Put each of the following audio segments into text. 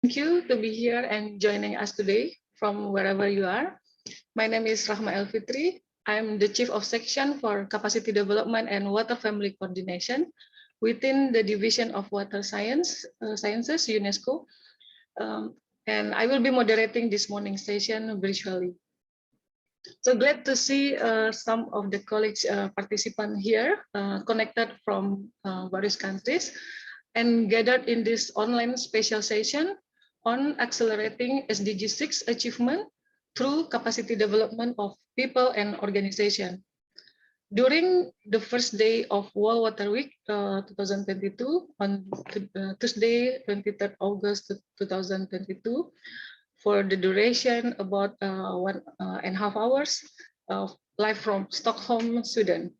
Thank you to be here and joining us today from wherever you are. My name is Rahma Elfitri. I'm the Chief of Section for Capacity Development and Water Family Coordination within the Division of Water Sciences, UNESCO. And I will be moderating this morning session virtually. So glad to see some of the colleagues participants here connected from various countries and gathered in this online special session on accelerating SDG6 achievement through capacity development of people and organization. During the first day of World Water Week 2022 on Tuesday, 23rd August 2022, for the duration about 1.5 hours live from Stockholm, Sweden.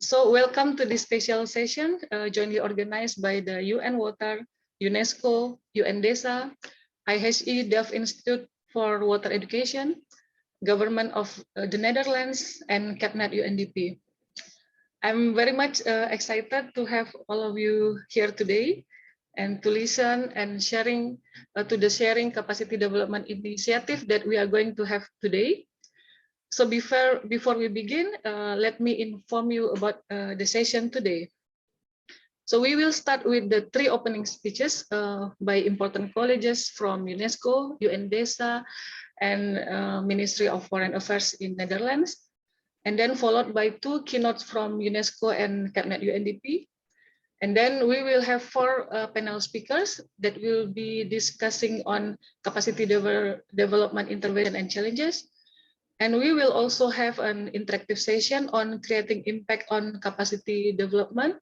So welcome to this special session jointly organized by the UN Water, UNESCO, UNDESA, IHE Delft Institute for Water Education, Government of the Netherlands, and CapNet UNDP. I'm very much excited to have all of you here today and to listen and sharing to the sharing capacity development initiative that we are going to have today. So before we begin, let me inform you about the session today. So we will start with the 3 opening speeches by important colleges from UNESCO, UNDESA, and Ministry of Foreign Affairs in Netherlands, and then followed by 2 keynotes from UNESCO and CapNet UNDP. And then we will have 4 panel speakers that will be discussing on capacity development intervention and challenges. And we will also have an interactive session on creating impact on capacity development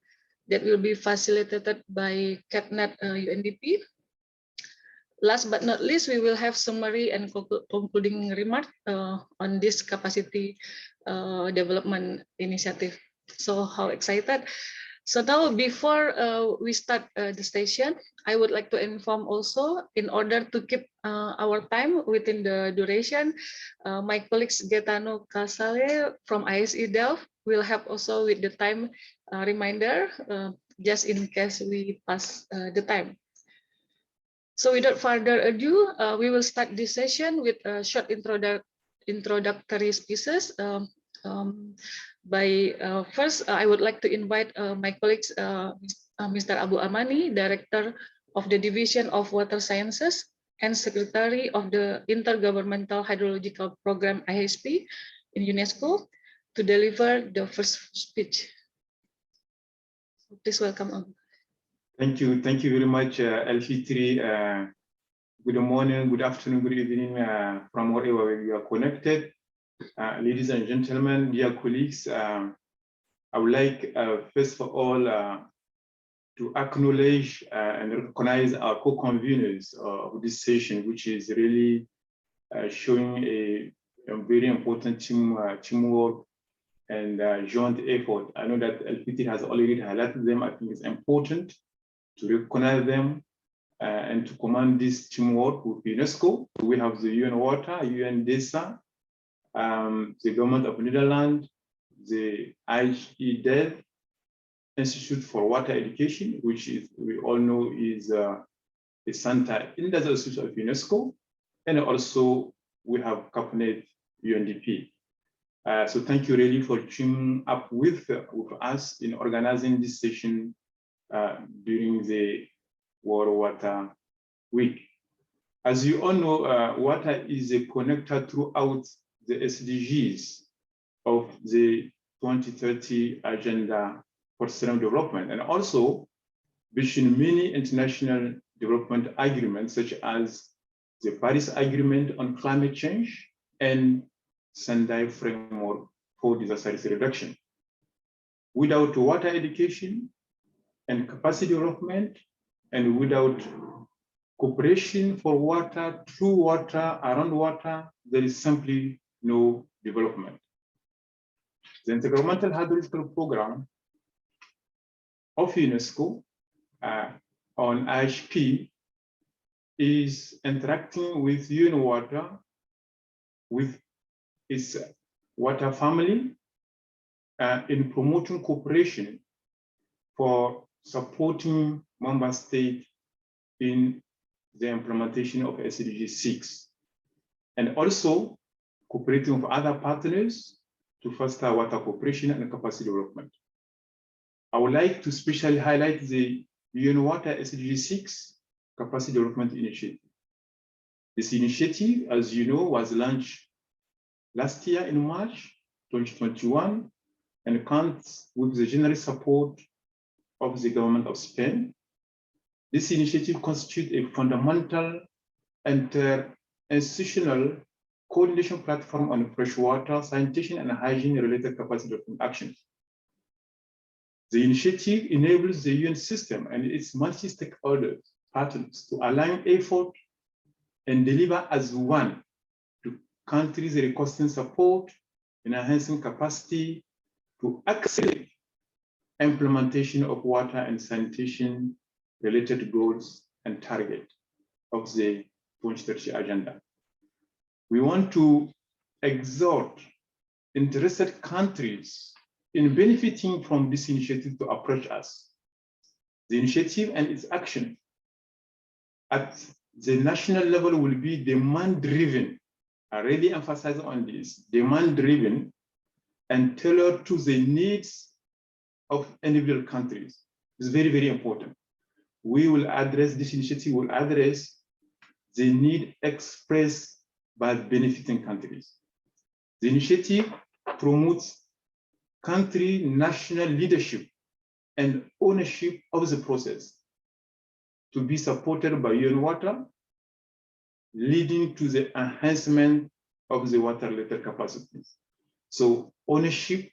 that will be facilitated by CapNet UNDP. Last but not least, we will have summary and concluding remark on this capacity development initiative. So how excited. So now, before we start the session, I would like to inform also, in order to keep our time within the duration, my colleagues Gaetano Casale from ISE Delft will help also with the time reminder, just in case we pass the time. So without further ado, we will start this session with a short introductory speeches. First, I would like to invite my colleagues, Mr. Abu Amani, Director of the Division of Water Sciences and Secretary of the Intergovernmental Hydrological Program IHP in UNESCO, to deliver the first speech. Please welcome Abu. Thank you very much, Elfitri. Good morning, good afternoon, good evening from wherever you are connected. Ladies and gentlemen, dear colleagues, I would like, first of all, to acknowledge and recognize our co-conveners of this session, which is really showing a very important teamwork and joint effort. I know that LPT has already highlighted them. I think it's important to recognize them and to command this teamwork with UNESCO. We have the UN Water, UNDESA, the Government of Netherlands, the IHE Delft Institute for Water Education, which is, we all know, is a center in the institute of UNESCO, and also we have CapNet UNDP. So thank you really for teaming up with us in organizing this session during the World Water Week. As you all know, water is a connector throughout the SDGs of the 2030 Agenda for Sustainable Development, and also between many international development agreements, such as the Paris Agreement on Climate Change and Sendai Framework for Disaster Risk Reduction. Without water education and capacity development, and without cooperation for water, through water, around water, there is simply no development. The Intergovernmental Hydrological Program of UNESCO on IHP is interacting with UN Water, with its water family, in promoting cooperation for supporting member states in the implementation of SDG6, and also cooperating with other partners to foster water cooperation and capacity development. I would like to specially highlight the UN Water SDG6 Capacity Development Initiative. This initiative, as you know, was launched last year in March 2021 and comes with the generous support of the government of Spain. This initiative constitutes a fundamental inter-institutional coordination platform on freshwater, sanitation, and hygiene-related capacity development actions. The initiative enables the UN system and its multi-stakeholder partners to align effort and deliver as one to countries requesting support in enhancing capacity to accelerate implementation of water and sanitation related goals and targets of the 2030 agenda. We want to exhort interested countries in benefiting from this initiative to approach us. The initiative and its action at the national level will be demand-driven. I really emphasize on this, demand-driven and tailored to the needs of individual countries. It's very, very important. We will address, this initiative will address the need expressed by benefiting countries. The initiative promotes country national leadership and ownership of the process to be supported by UN Water, leading to the enhancement of the water-related capacities. So ownership,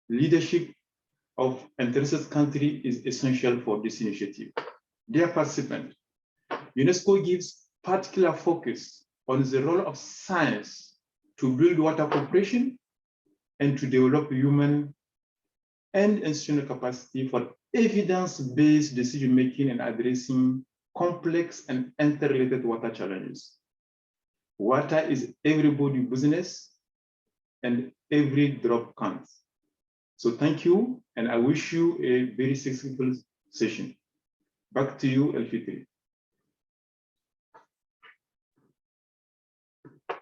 leadership of interested country is essential for this initiative. Dear participants, UNESCO gives particular focus on the role of science to build water cooperation and to develop human and institutional capacity for evidence-based decision-making and addressing complex and interrelated water challenges. Water is everybody's business and every drop counts. So thank you, and I wish you a very successful session. Back to you, Elfitri.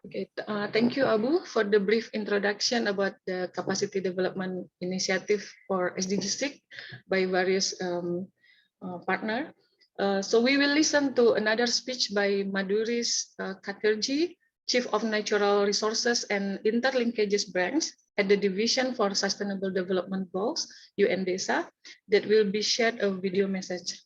Okay, thank you, Abu, for the brief introduction about the capacity development initiative for SDG6 by various partners. So we will listen to another speech by Madhuris Katirji, Chief of Natural Resources and Interlinkages Branch at the Division for Sustainable Development Goals, UNDESA, that will be shared a video message.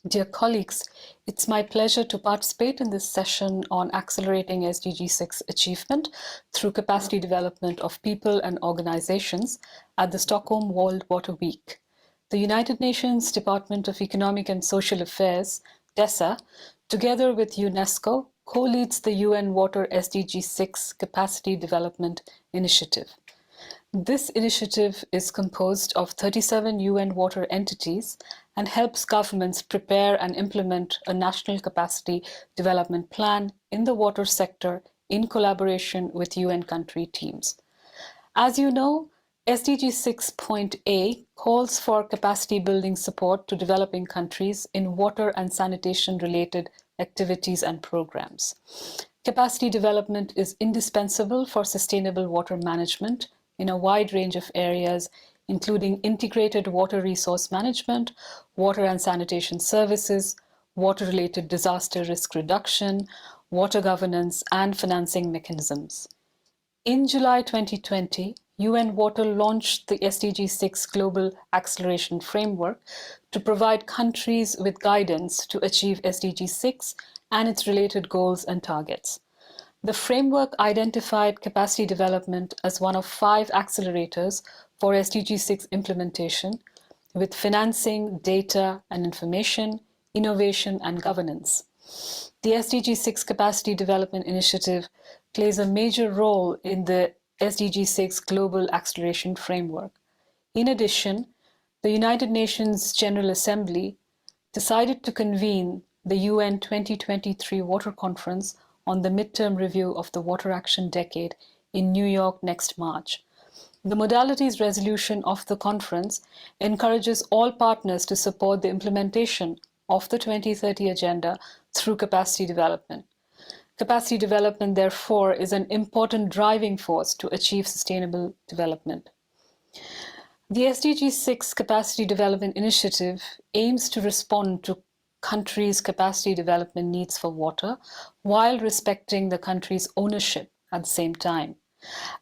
Dear colleagues, it's my pleasure to participate in this session on accelerating SDG6 achievement through capacity development of people and organizations at the Stockholm World Water Week. The United Nations Department of Economic and Social Affairs, DESA, together with UNESCO, co-leads the UN Water SDG6 Capacity Development Initiative. This initiative is composed of 37 UN water entities and helps governments prepare and implement a national capacity development plan in the water sector in collaboration with UN country teams. As you know, SDG 6.A calls for capacity building support to developing countries in water and sanitation related activities and programs. Capacity development is indispensable for sustainable water management in a wide range of areas, including integrated water resource management, water and sanitation services, water-related disaster risk reduction, water governance, and financing mechanisms. In July 2020, UN Water launched the SDG6 Global Acceleration Framework to provide countries with guidance to achieve SDG6 and its related goals and targets. The framework identified capacity development as one of 5 accelerators for SDG6 implementation, with financing, data and information, innovation and governance. The SDG6 Capacity Development Initiative plays a major role in the SDG6 Global Acceleration Framework. In addition, the United Nations General Assembly decided to convene the UN 2023 Water Conference on the midterm review of the Water Action Decade in New York next March. The modalities resolution of the conference encourages all partners to support the implementation of the 2030 Agenda through capacity development. Capacity development, therefore, is an important driving force to achieve sustainable development. The SDG6 Capacity Development Initiative aims to respond to countries' capacity development needs for water while respecting the country's ownership at the same time.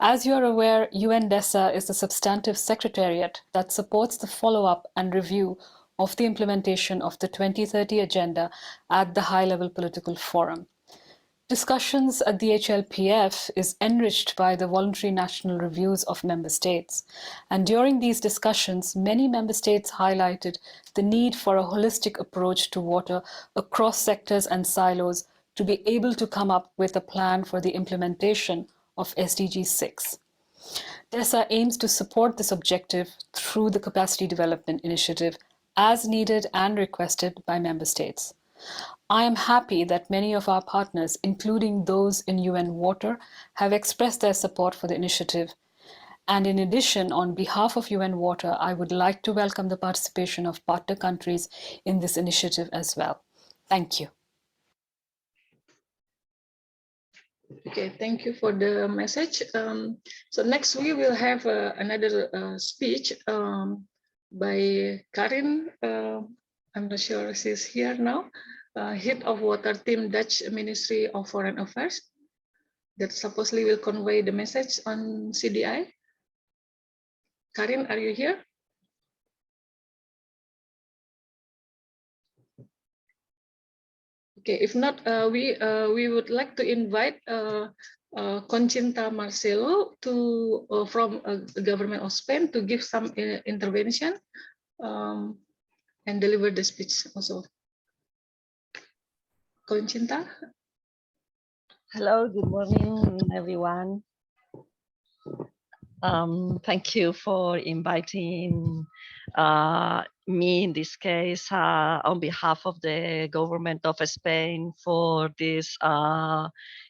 As you are aware, UNDESA is the substantive secretariat that supports the follow-up and review of the implementation of the 2030 Agenda at the high-level political forum. Discussions at the HLPF is enriched by the voluntary national reviews of member states. And during these discussions, many member states highlighted the need for a holistic approach to water across sectors and silos to be able to come up with a plan for the implementation of SDG 6. DESA aims to support this objective through the Capacity Development Initiative as needed and requested by member states. I am happy that many of our partners, including those in UN Water, have expressed their support for the initiative. And in addition, on behalf of UN Water, I would like to welcome the participation of partner countries in this initiative as well. Thank you. Okay, thank you for the message. So next we will have another speech by Karin. I'm not sure she's here now. Head of Water Team, Dutch Ministry of Foreign Affairs, that supposedly will convey the message on CDI. Karin, are you here? Okay, if not, we would like to invite Concinta Marcelo to from the government of Spain to give some intervention and deliver the speech also. Concinta. Hello, good morning, everyone. Thank you for inviting me, in this case, on behalf of the government of Spain for this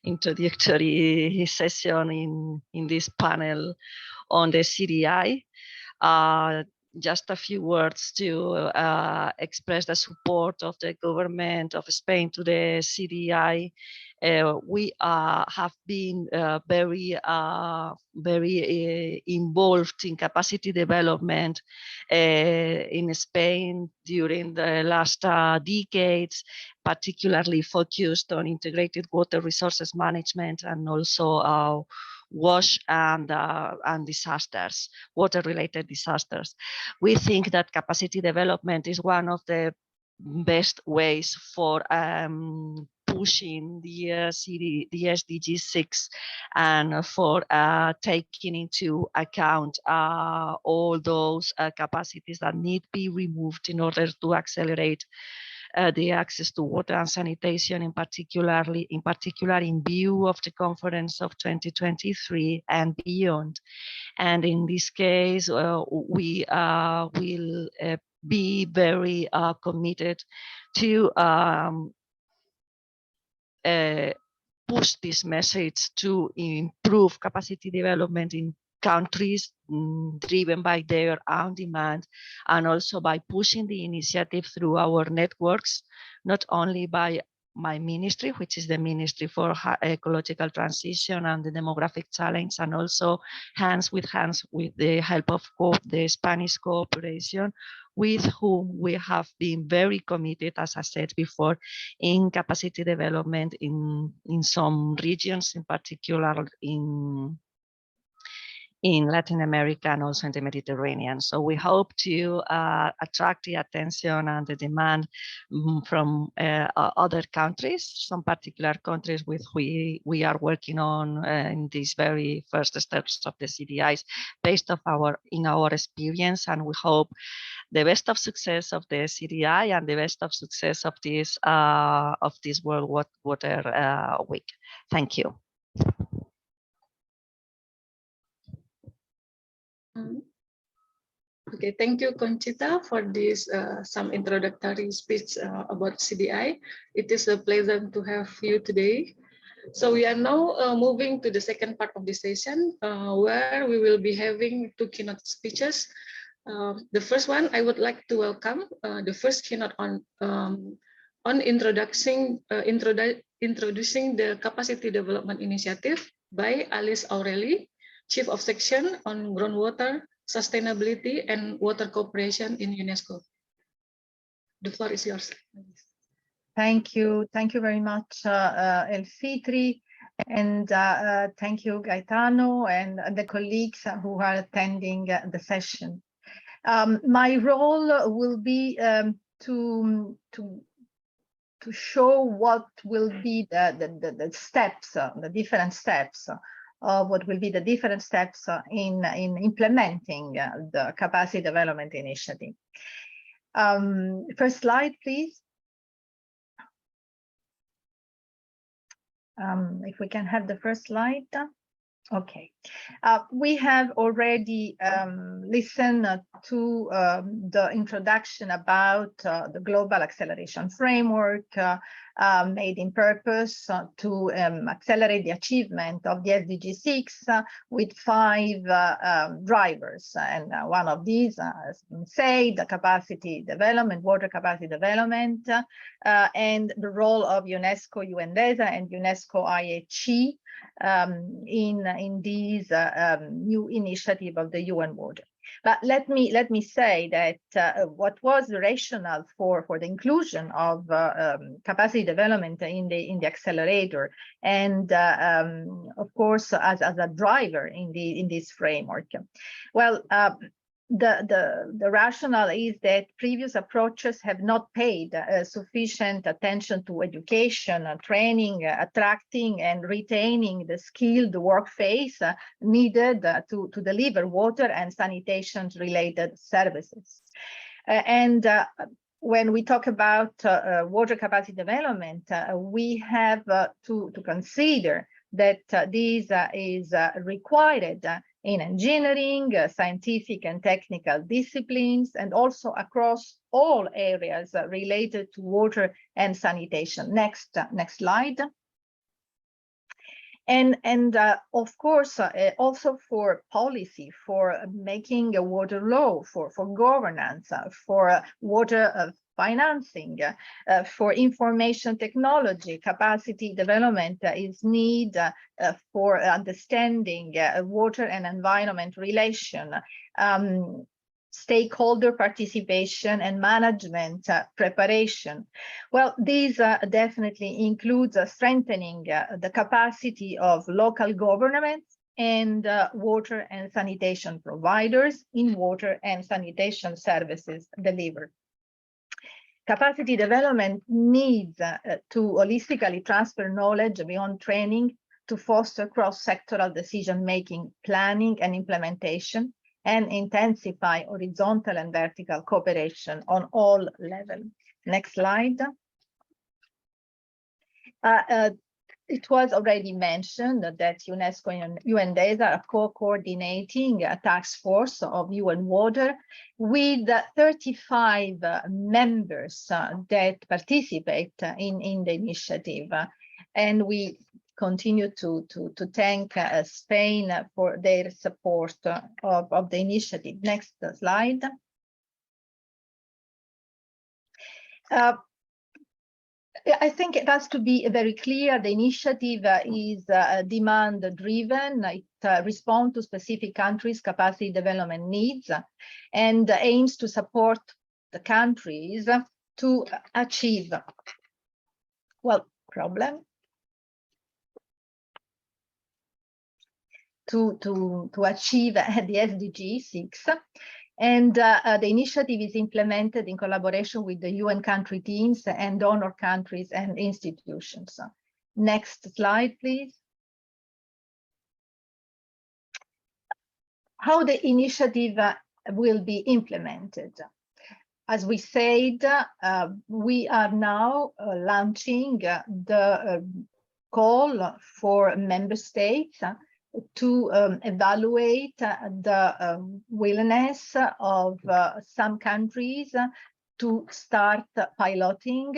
introductory session in this panel on the CDI. Just a few words to express the support of the government of Spain to the CDI. We have been very involved in capacity development in Spain during the last decades, particularly focused on integrated water resources management and also wash and disasters, water-related disasters. We think that capacity development is one of the best ways for pushing the SDG6 and for taking into account all those capacities that need to be removed in order to accelerate the access to water and sanitation, in particular in view of the conference of 2023 and beyond. And in this case, we will be very committed to push this message to improve capacity development in countries driven by their own demand, and also by pushing the initiative through our networks, not only by my ministry, which is the Ministry for Ecological Transition and the Demographic Challenge, and also hands with the help of the Spanish cooperation, with whom we have been very committed, as I said before, in capacity development in some regions, in particular in Latin America and also in the Mediterranean. So we hope to attract the attention and the demand from other countries, some particular countries with we are working on in these very first steps of the CDIs, based in our experience, and we hope the best of success of the CDI and the best of success of this World Water Week. Thank you. Okay, thank you, Conchita, for this some introductory speech about CDI. It is a pleasure to have you today. So we are now moving to the second part of the session, where we will be having two keynote speeches. The first one, I would like to welcome the first keynote on introducing the Capacity Development Initiative by Alice Aureli, Chief of Section on Groundwater, Sustainability and Water Cooperation in UNESCO. The floor is yours. Thank you very much, Elfitri, and thank you, Gaetano, and the colleagues who are attending the session. My role will be to show what will be the steps, the different steps, what will be the different steps in implementing the Capacity Development Initiative. First slide, please. If we can have the first slide. Okay. We have already listened to the introduction about the Global Acceleration Framework made in purpose to accelerate the achievement of the SDG6 with 5 drivers. And one of these, as we say, the capacity development, water capacity development, and the role of UNESCO, UNDESA, and UNESCO IHE in these new initiative of the UN Water. But let me say that what was the rationale for the inclusion of capacity development in the accelerator, and of course as a driver in this framework. Well, the rationale is that previous approaches have not paid sufficient attention to education, training, attracting and retaining the skilled workforce needed to deliver water and sanitation related services. When we talk about water capacity development, we have to consider that this is required in engineering, scientific and technical disciplines, and also across all areas related to water and sanitation. Next slide. And of course, also for policy, for making a water law, for governance, for water financing, for information technology, capacity development is need for understanding water and environment relation, stakeholder participation and management preparation. Well, these definitely includes strengthening the capacity of local governments and water and sanitation providers in water and sanitation services delivered. Capacity development needs to holistically transfer knowledge beyond training to foster cross-sectoral decision-making, planning and implementation, and intensify horizontal and vertical cooperation on all levels. Next slide. It was already mentioned that UNESCO and UNDESA are co-coordinating a task force of UN Water with 35 members that participate in the initiative. And we continue to thank Spain for their support of the initiative. Next slide. I think it has to be very clear. The initiative is demand-driven. It responds to specific countries' capacity development needs and aims to support the countries to achieve, well, to achieve the SDG6. And the initiative is implemented in collaboration with the UN country teams and donor countries and institutions. Next slide, please. How the initiative will be implemented. As we said, we are now launching the call for member states to evaluate the willingness of some countries to start piloting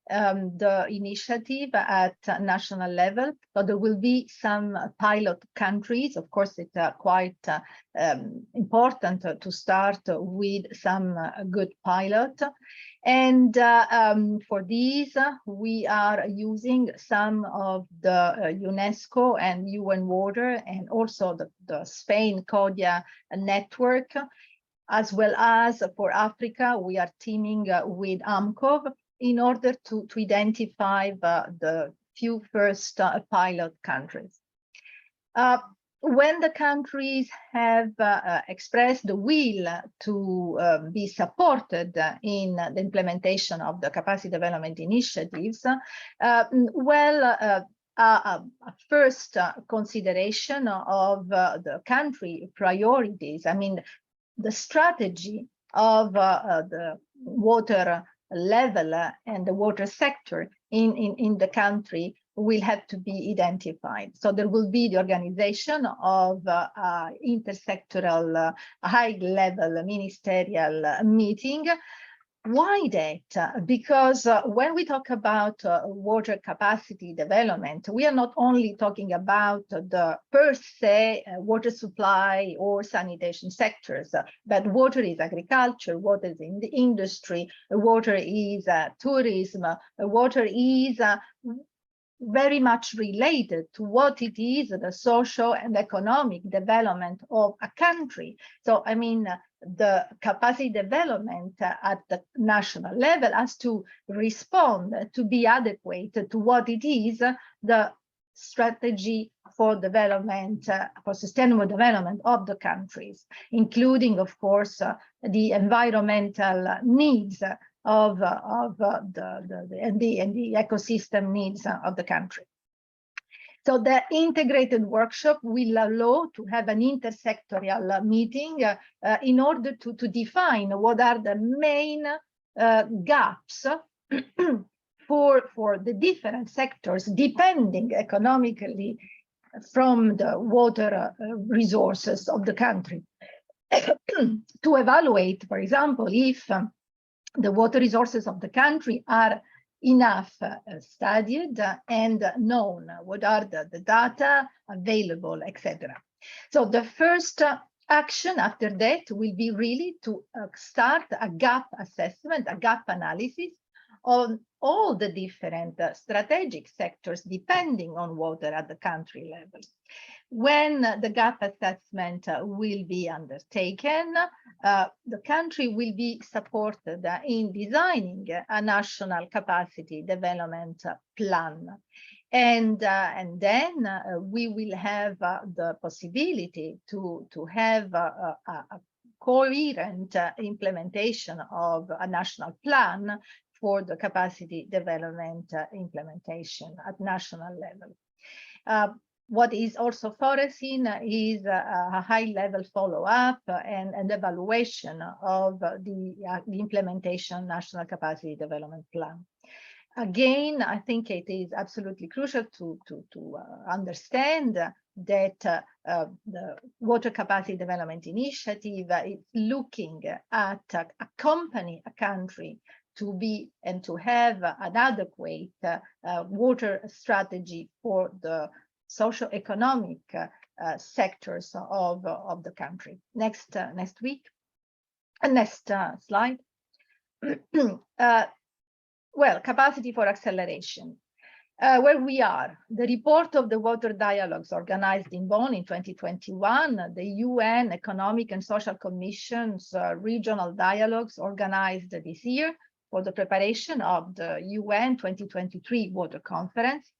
the initiative at national level. So there will be some pilot countries. Of course, it's quite important to start with some good pilot. And for these, we are using some of the UNESCO and UN Water and also the Spain CODIA network, as well as for Africa, we are teaming with AMCOV in order to identify the few first pilot countries. When the countries have expressed the will to be supported in the implementation of the capacity development initiatives, a first consideration of the country priorities, I mean, the strategy of the water level and the water sector in the country will have to be identified. So there will be the organization of intersectoral high-level ministerial meeting. Why that? Because when we talk about water capacity development, we are not only talking about the per se water supply or sanitation sectors, but water is agriculture, water is in the industry, water is tourism, water is very much related to what it is, the social and economic development of a country. So, I mean, the capacity development at the national level has to respond to be adequate to what it is, the strategy for development, for sustainable development of the countries, including, of course, the environmental needs of the ecosystem needs of the country. So the integrated workshop will allow to have an intersectoral meeting in order to define what are the main gaps for the different sectors, depending economically from the water resources of the country. To evaluate, for example, if the water resources of the country are enough studied and known, what are the data available, etc. So the first action after that will be really to start a gap assessment, a gap analysis on all the different strategic sectors depending on water at the country level. When the gap assessment will be undertaken, the country will be supported in designing a national capacity development plan. And then we will have the possibility to have a coherent implementation of a national plan for the capacity development implementation at national level. What is also foreseen is a high-level follow-up and evaluation of the implementation national capacity development plan. Again, I think it is absolutely crucial to understand that the Water Capacity Development Initiative is looking at accompany a country to be and to have an adequate water strategy for the socio-economic sectors of the country. Next slide. Well, capacity for acceleration. Where we are, the report of the Water Dialogues organized in Bonn in 2021, the UN Economic and Social Commission's regional dialogues organized this year for the preparation of the UN 2023 Water Conference,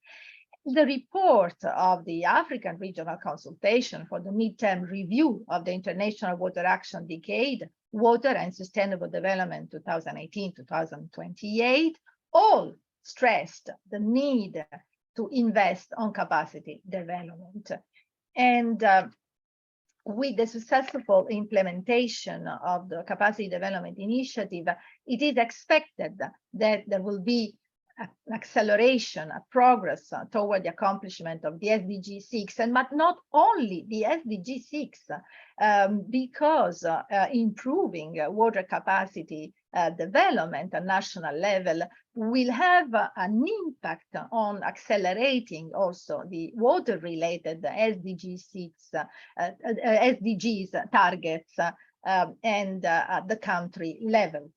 the report of the African Regional Consultation for the midterm review of the International Water Action Decade, Water and Sustainable Development 2018-2028, all stressed the need to invest on capacity development. And with the successful implementation of the Capacity Development Initiative, it is expected that there will be acceleration, a progress toward the accomplishment of the SDG6, and but not only the SDG6, because improving water capacity development at national level will have an impact on accelerating also the water-related SDGs targets and at the country level.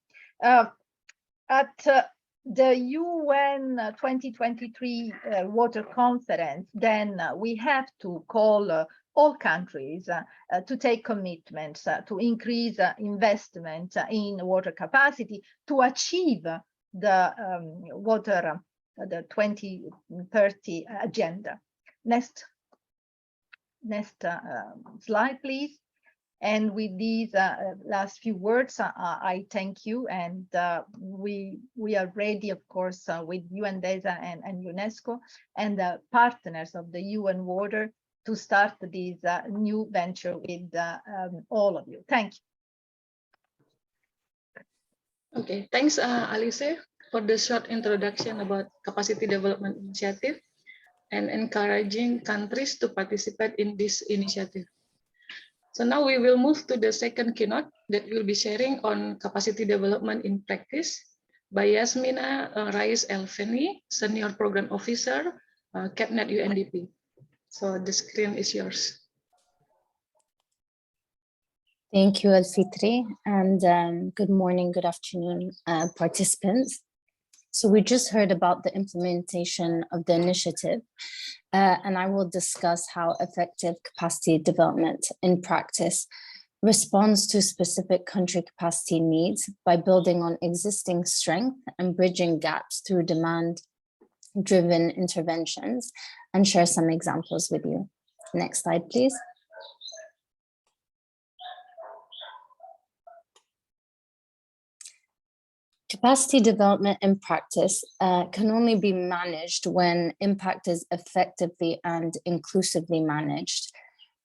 At the UN 2023 Water Conference, then we have to call all countries to take commitments to increase investment in water capacity to achieve the the 2030 agenda. Next slide, please. And with these last few words, I thank you, and we are ready, of course, with UNDESA and UNESCO and the partners of the UN Water to start this new venture with all of you. Thank you. Okay, thanks, Alice, for the short introduction about capacity development initiative and encouraging countries to participate in this initiative. So now we will move to the second keynote that will be sharing on capacity development in practice by Yasmina Rais Elfeni, Senior Program Officer, CapNet UNDP. So the screen is yours. Thank you, Elfitri, and good morning, good afternoon, participants. So we just heard about the implementation of the initiative, and I will discuss how effective capacity development in practice responds to specific country capacity needs by building on existing strength and bridging gaps through demand-driven interventions, and share some examples with you. Next slide, please. Capacity development in practice can only be managed when impact is effectively and inclusively managed.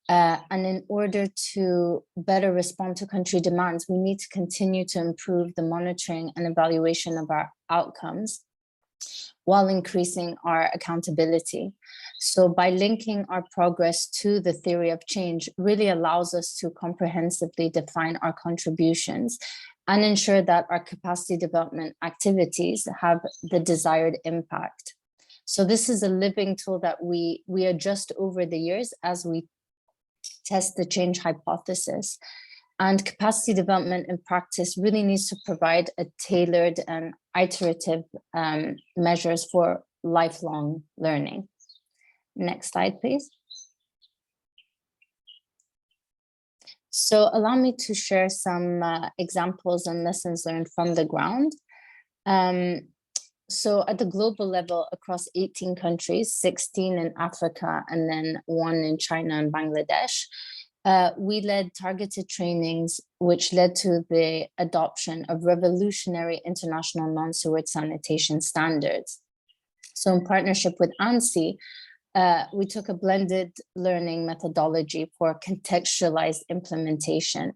And in order to better respond to country demands, we need to continue to improve the monitoring and evaluation of our outcomes while increasing our accountability. So by linking our progress to the theory of change really allows us to comprehensively define our contributions and ensure that our capacity development activities have the desired impact. So this is a living tool that we adjust over the years as we test the change hypothesis. And capacity development in practice really needs to provide a tailored and iterative measures for lifelong learning. Next slide, please. So allow me to share some examples and lessons learned from the ground. So at the global level, across 18 countries, 16 in Africa, and then 1 in China and Bangladesh, we led targeted trainings, which led to the adoption of revolutionary international non-sewage sanitation standards. So in partnership with ANSI, we took a blended learning methodology for contextualized implementation.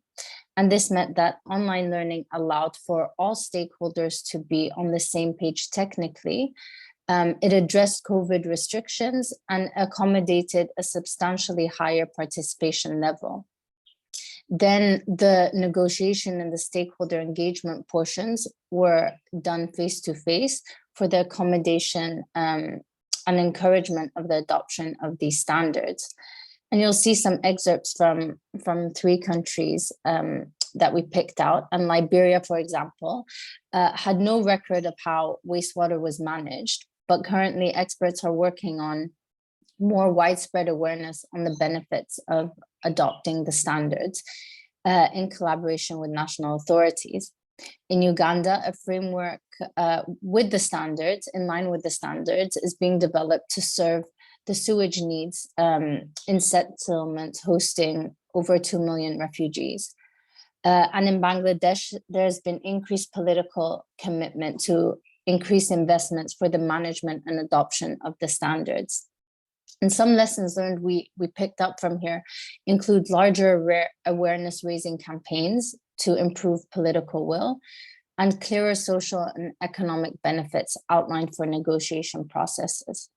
And this meant that online learning allowed for all stakeholders to be on the same page technically. It addressed COVID restrictions and accommodated a substantially higher participation level. Then the negotiation and the stakeholder engagement portions were done face-to-face for the accommodation and encouragement of the adoption of these standards. And you'll see some excerpts from 3 countries that we picked out. And Liberia, for example, had no record of how wastewater was managed, but currently experts are working on more widespread awareness on the benefits of adopting the standards in collaboration with national authorities. In Uganda, a framework with the standards, in line with the standards, is being developed to serve the sewage needs in settlements hosting over 2 million refugees. And in Bangladesh, there's been increased political commitment to increase investments for the management and adoption of the standards. And some lessons learned we picked up from here include larger awareness raising campaigns to improve political will, and clearer social and economic benefits outlined for negotiation processes.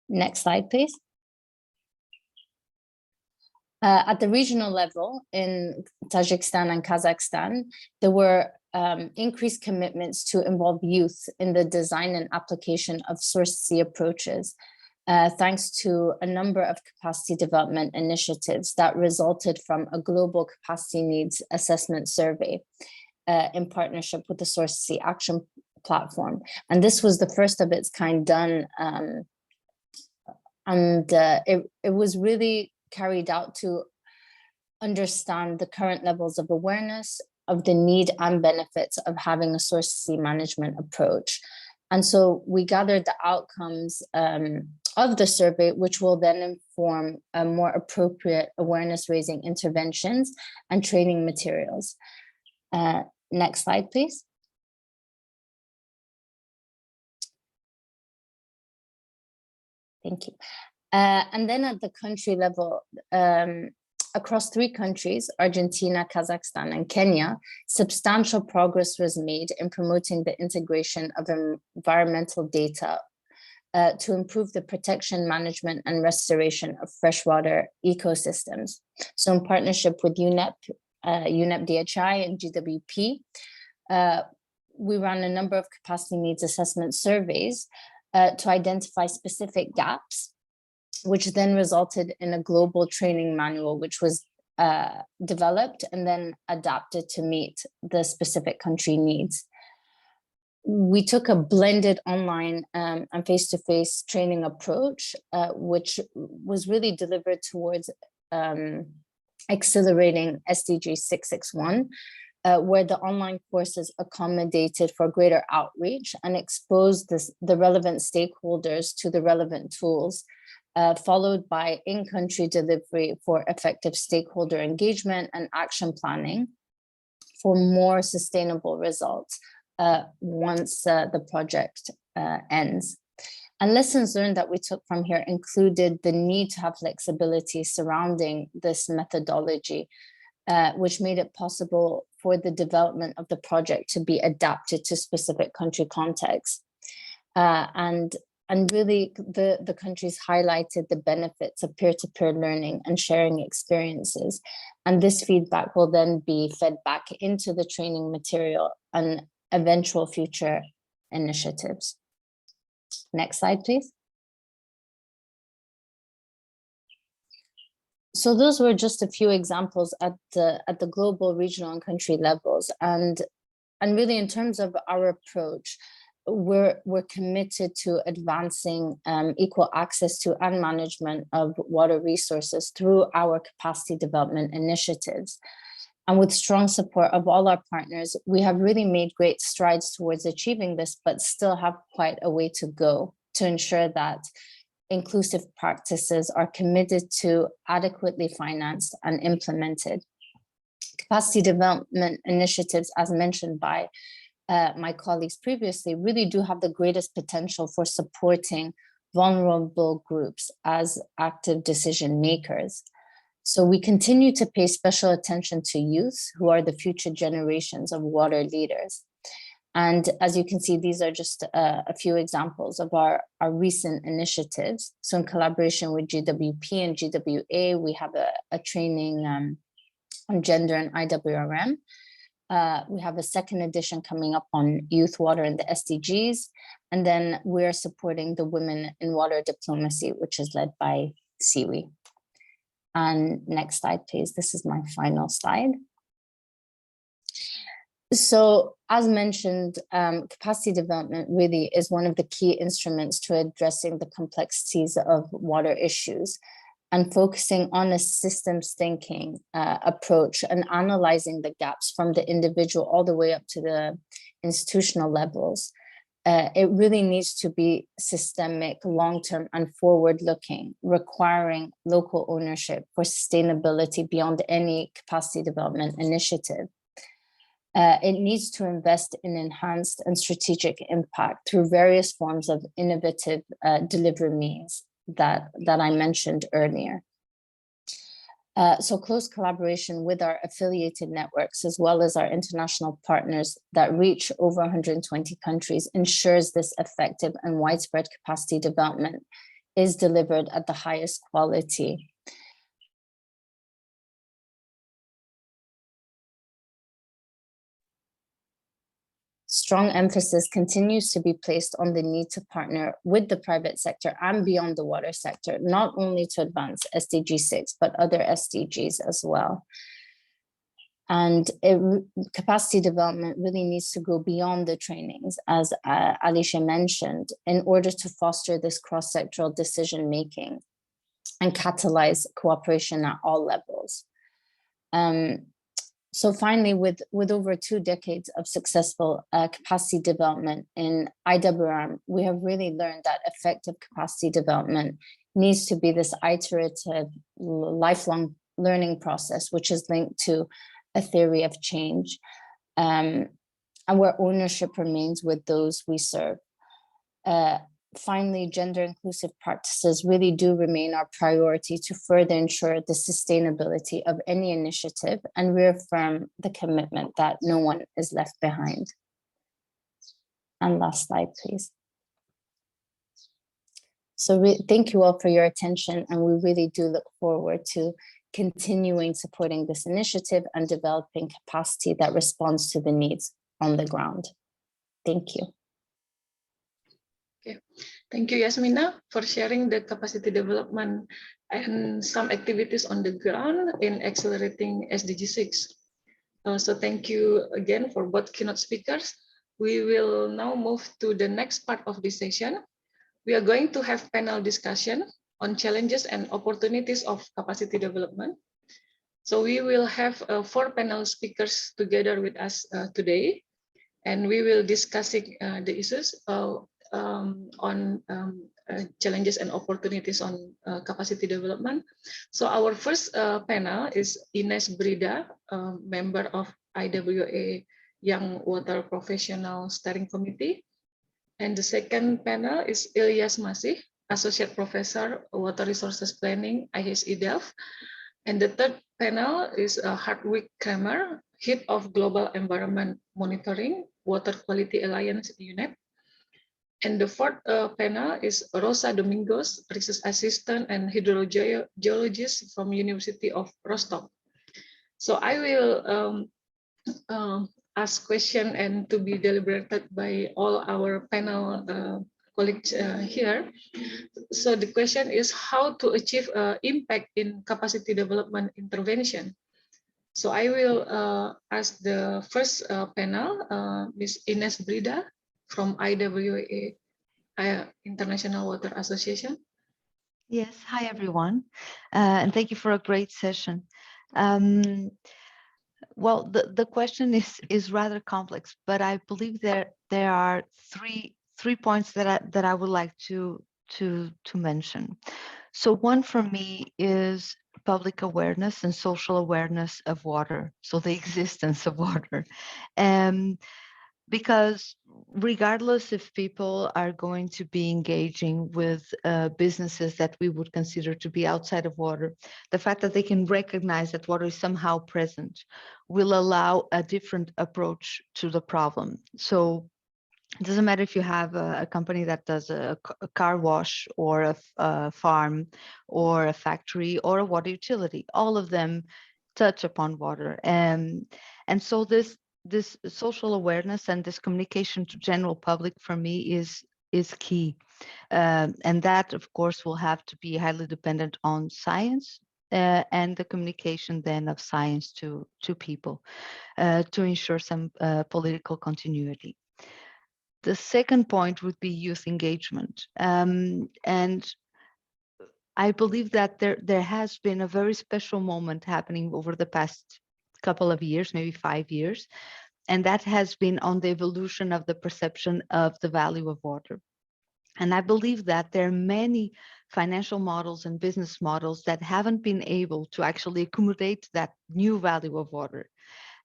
Next slide, please. At the regional level in Tajikistan and Kazakhstan, there were increased commitments to involve youth in the design and application of source C approaches, thanks to a number of capacity development initiatives that resulted from a global capacity needs assessment survey in partnership with the Source C Action Platform. And this was the first of its kind done, it was really carried out to understand the current levels of awareness of the need and benefits of having a source C management approach. And so we gathered the outcomes of the survey, which will then inform more appropriate awareness raising interventions and training materials. Next slide, please. Thank you. And then at the country level, across 3 countries, Argentina, Kazakhstan, and Kenya, substantial progress was made in promoting the integration of environmental data to improve the protection, management, and restoration of freshwater ecosystems. So in partnership with UNEP, UNEP-DHI, and GWP, we ran a number of capacity needs assessment surveys to identify specific gaps, which then resulted in a global training manual, which was developed and then adapted to meet the specific country needs. We took a blended online and face-to-face training approach, which was really delivered towards accelerating SDG 661, where the online courses accommodated for greater outreach and exposed the relevant stakeholders to the relevant tools, followed by in-country delivery for effective stakeholder engagement and action planning for more sustainable results once the project ends. And lessons learned that we took from here included the need to have flexibility surrounding this methodology, which made it possible for the development of the project to be adapted to specific country contexts. And really, the countries highlighted the benefits of peer-to-peer learning and sharing experiences. And this feedback will then be fed back into the training material and eventual future initiatives. Next slide, please. So those were just a few examples at the global, regional, and country levels. And really, in terms of our approach, we're committed to advancing equal access to and management of water resources through our capacity development initiatives. And with strong support of all our partners, we have really made great strides towards achieving this, but still have quite a way to go to ensure that inclusive practices are committed to, adequately financed, and implemented. Capacity development initiatives, as mentioned by my colleagues previously, really do have the greatest potential for supporting vulnerable groups as active decision makers. So we continue to pay special attention to youth, who are the future generations of water leaders. And as you can see, these are just a few examples of our recent initiatives. So in collaboration with GWP and GWA, we have a training on gender and IWRM. We have a second edition coming up on youth water and the SDGs. And then we're supporting the Women in Water Diplomacy, which is led by Siwi. And next slide, please. This is my final slide. So as mentioned, capacity development really is one of the key instruments to addressing the complexities of water issues, and focusing on a systems thinking approach and analyzing the gaps from the individual all the way up to the institutional levels. It really needs to be systemic, long-term, and forward-looking, requiring local ownership for sustainability beyond any capacity development initiative. It needs to invest in enhanced and strategic impact through various forms of innovative delivery means that I mentioned earlier. So close collaboration with our affiliated networks, as well as our international partners that reach over 120 countries, ensures this effective and widespread capacity development is delivered at the highest quality. Strong emphasis continues to be placed on the need to partner with the private sector and beyond the water sector, not only to advance SDG6, but other SDGs as well. And capacity development really needs to go beyond the trainings, as Alicia mentioned, in order to foster this cross-sectoral decision-making and catalyze cooperation at all levels. So finally, with over 2 decades of successful capacity development in IWRM, we have really learned that effective capacity development needs to be this iterative, lifelong learning process, which is linked to a theory of change, and where ownership remains with those we serve. Finally, gender inclusive practices really do remain our priority to further ensure the sustainability of any initiative and reaffirm the commitment that no one is left behind. And last slide, please. So thank you all for your attention, and we really do look forward to continuing supporting this initiative and developing capacity that responds to the needs on the ground. Thank you. Okay, thank you, Yasmina, for sharing the capacity development and some activities on the ground in accelerating SDG6. So thank you again for both keynote speakers. We will now move to the next part of this session. We are going to have panel discussion on challenges and opportunities of capacity development. So we will have 4 panel speakers together with us today, and we will discussing the issues on challenges and opportunities on capacity development. So our first panel is Ines Brida, member of IWA Young Water Professional Steering Committee. And the second panel is Ilyas Masih, Associate Professor, Water Resources Planning, IHE Delft. And the third panel is Hartwig Kramer, Head of Global Environment Monitoring, Water Quality Alliance, UNEP. And the fourth panel is Rosa Domingos, Research Assistant and Hydrogeologist from University of Rostock. So I will ask question and to be deliberated by all our panel colleagues here. So the question is how to achieve impact in capacity development intervention. So I will ask the first panel, Ms. Ines Brida from IWA International Water Association. Yes, hi everyone, and thank you for a great session. Well, the question is rather complex, but I believe there are three points that I would like to mention. So one for me is public awareness and social awareness of water, so the existence of water. Because regardless if people are going to be engaging with businesses that we would consider to be outside of water, the fact that they can recognize that water is somehow present will allow a different approach to the problem. So it doesn't matter if you have a company that does a car wash or a farm or a factory or a water utility, all of them touch upon water. And so this social awareness and this communication to general public for me is key. And that, of course, will have to be highly dependent on science and the communication then of science to people to ensure some political continuity. The second point would be youth engagement. And I believe that there has been a very special moment happening over the past couple of years, maybe 5 years, and that has been on the evolution of the perception of the value of water. And I believe that there are many financial models and business models that haven't been able to actually accommodate that new value of water.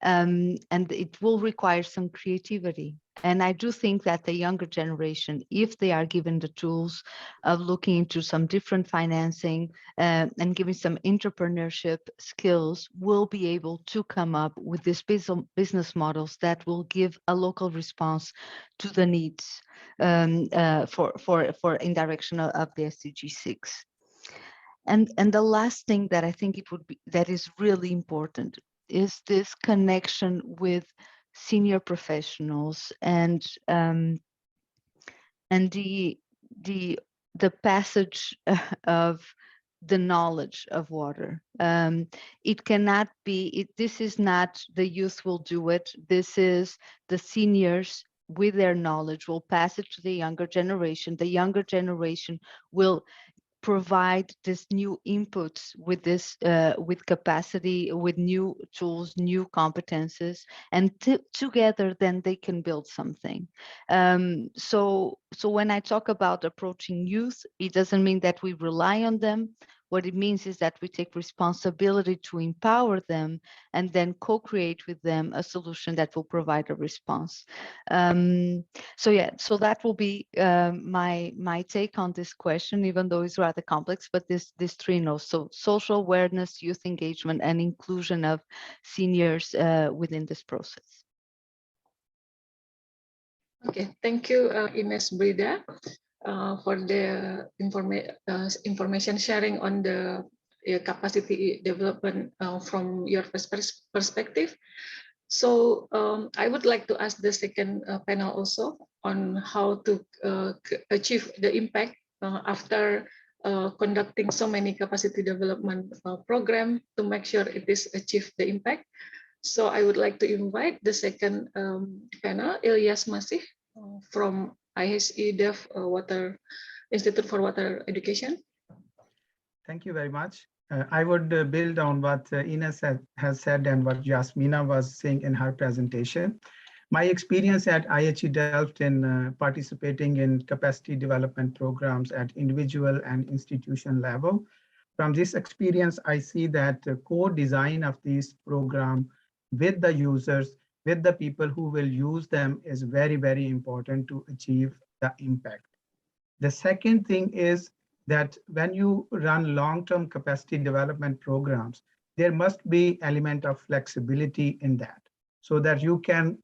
and it will require some creativity. And I do think that the younger generation, if they are given the tools of looking into some different financing and giving some entrepreneurship skills, will be able to come up with these business models that will give a local response to the needs for in direction of the SDG6. And the last thing that I think that is really important is this connection with senior professionals and the passage of the knowledge of water. It cannot be, this is not the youth will do it. This is the seniors with their knowledge will pass it to the younger generation. The younger generation will provide this new inputs with this with capacity, with new tools, new competences, and together then they can build something. So when I talk about approaching youth, it doesn't mean that we rely on them. What it means is that we take responsibility to empower them and then co-create with them a solution that will provide a response. So that will be my take on this question, even though it's rather complex, but this three notes: so social awareness, youth engagement, and inclusion of seniors within this process. Okay, thank you, Ines Brida, for the information sharing on the capacity development from your perspective. So I would like to ask the second panel also on how to achieve the impact after conducting so many capacity development program to make sure it is achieve the impact. So I would like to invite the second panel, Ilyas Masih from ISE Dev Institute for Water Education. Thank you very much. I would build on what Ines has said and what Yasmina was saying in her presentation. My experience at IHE Delft in participating in capacity development programs at individual and institution level. From this experience, I see that the core design of this program with the users, with the people who will use them is very, very important to achieve the impact. The second thing is that when you run long-term capacity development programs, there must be element of flexibility in that so that you can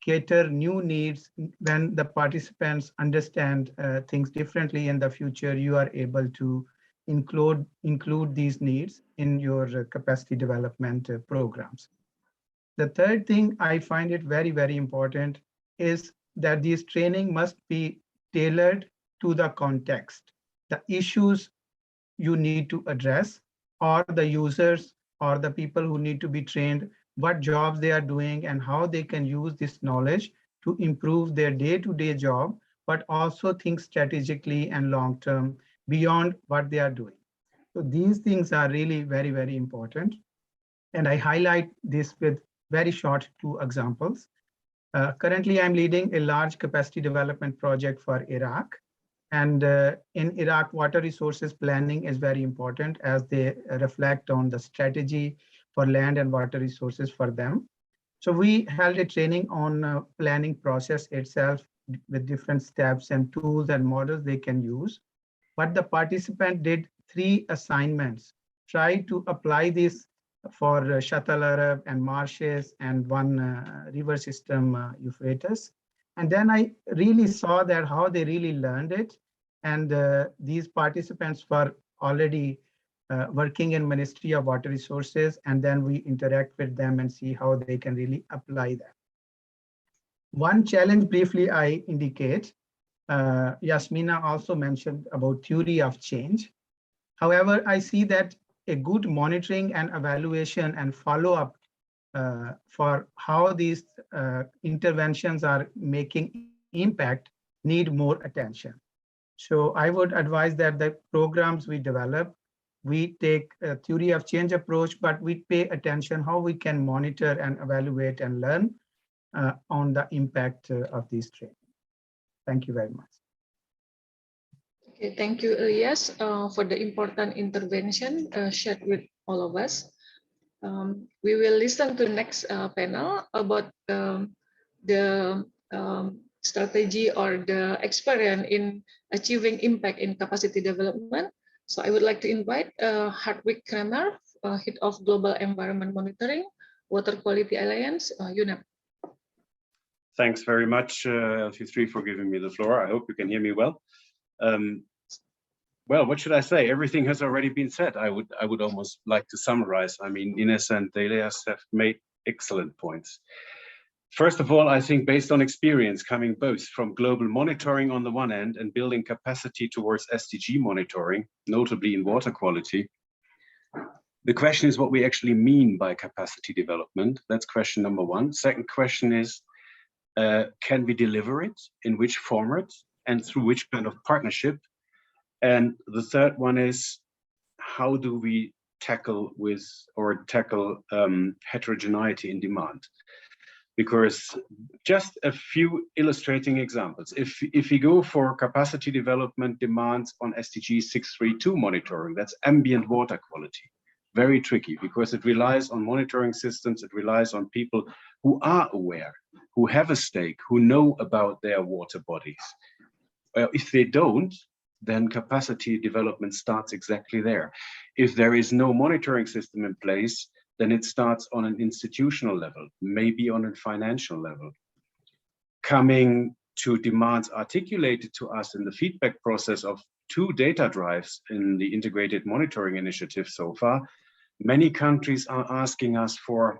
cater new needs. When the participants understand things differently in the future, you are able to include these needs in your capacity development programs. The third thing I find it very, very important is that these training must be tailored to the context, the issues you need to address, or the users or the people who need to be trained, what jobs they are doing and how they can use this knowledge to improve their day-to-day job, but also think strategically and long-term beyond what they are doing. So these things are really very, very important. And I highlight this with very short two examples. Currently, I'm leading a large capacity development project for Iraq. And in Iraq, water resources planning is very important as they reflect on the strategy for land and water resources for them. So we held a training on planning process itself with different steps and tools and models they can use. But the participant did 3 assignments, try to apply this for Shatt al-Arab and marshes and one river system, Euphrates. And then I really saw that how they really learned it. And these participants were already working in Ministry of Water Resources. And then we interact with them and see how they can really apply that. One challenge briefly I indicate, Yasmina also mentioned about theory of change. However, I see that a good monitoring and evaluation and follow-up for how these interventions are making impact need more attention. So I would advise that the programs we develop, we take a theory of change approach, but we pay attention how we can monitor and evaluate and learn on the impact of these training. Thank you very much. Okay, thank you, Ilyas, for the important intervention shared with all of us. We will listen to the next panel about the strategy or the experience in achieving impact in capacity development. So I would like to invite Hartwig Kramer, Head of Global Environment Monitoring, Water Quality Alliance, UNEP. Thanks very much, LT3, for giving me the floor. I hope you can hear me well. Well, what should I say? Everything has already been said. I would almost like to summarize. I mean, Ines and Delias have made excellent points. First of all, I think based on experience coming both from global monitoring on the one end and building capacity towards SDG monitoring, notably in water quality, the question is what we actually mean by capacity development. That's question number one. Second question is, can we deliver it? In which format? And through which kind of partnership? And the third one is, how do we tackle heterogeneity in demand? Because just a few illustrating examples. If we go for capacity development demands on SDG 632 monitoring, that's ambient water quality. Very tricky because it relies on monitoring systems, it relies on people who are aware, who have a stake, who know about their water bodies. If they don't, then capacity development starts exactly there. If there is no monitoring system in place, then it starts on an institutional level, maybe on a financial level. Coming to demands articulated to us in the feedback process of 2 data drives in the integrated monitoring initiative so far, many countries are asking us for,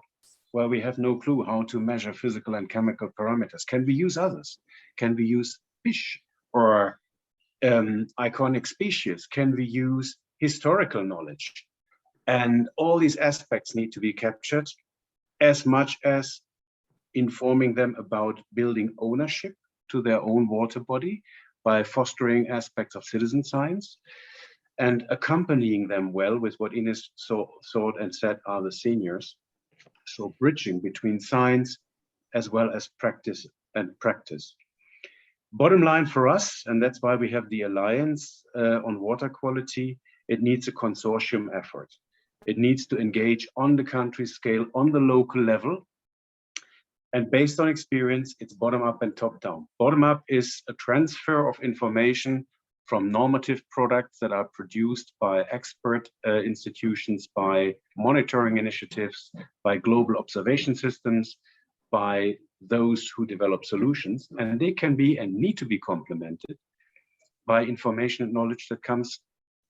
well, we have no clue how to measure physical and chemical parameters. Can we use others? Can we use fish or iconic species? Can we use historical knowledge? And all these aspects need to be captured, as much as informing them about building ownership to their own water body by fostering aspects of citizen science and accompanying them well with what Ines thought and said are the seniors. So bridging between science as well as practice and practice. Bottom line for us, and that's why we have the Alliance on water quality, it needs a consortium effort. It needs to engage on the country scale, on the local level. And based on experience, it's bottom up and top down. Bottom up is a transfer of information from normative products that are produced by expert institutions, by monitoring initiatives, by global observation systems, by those who develop solutions, and they can be and need to be complemented by information and knowledge that comes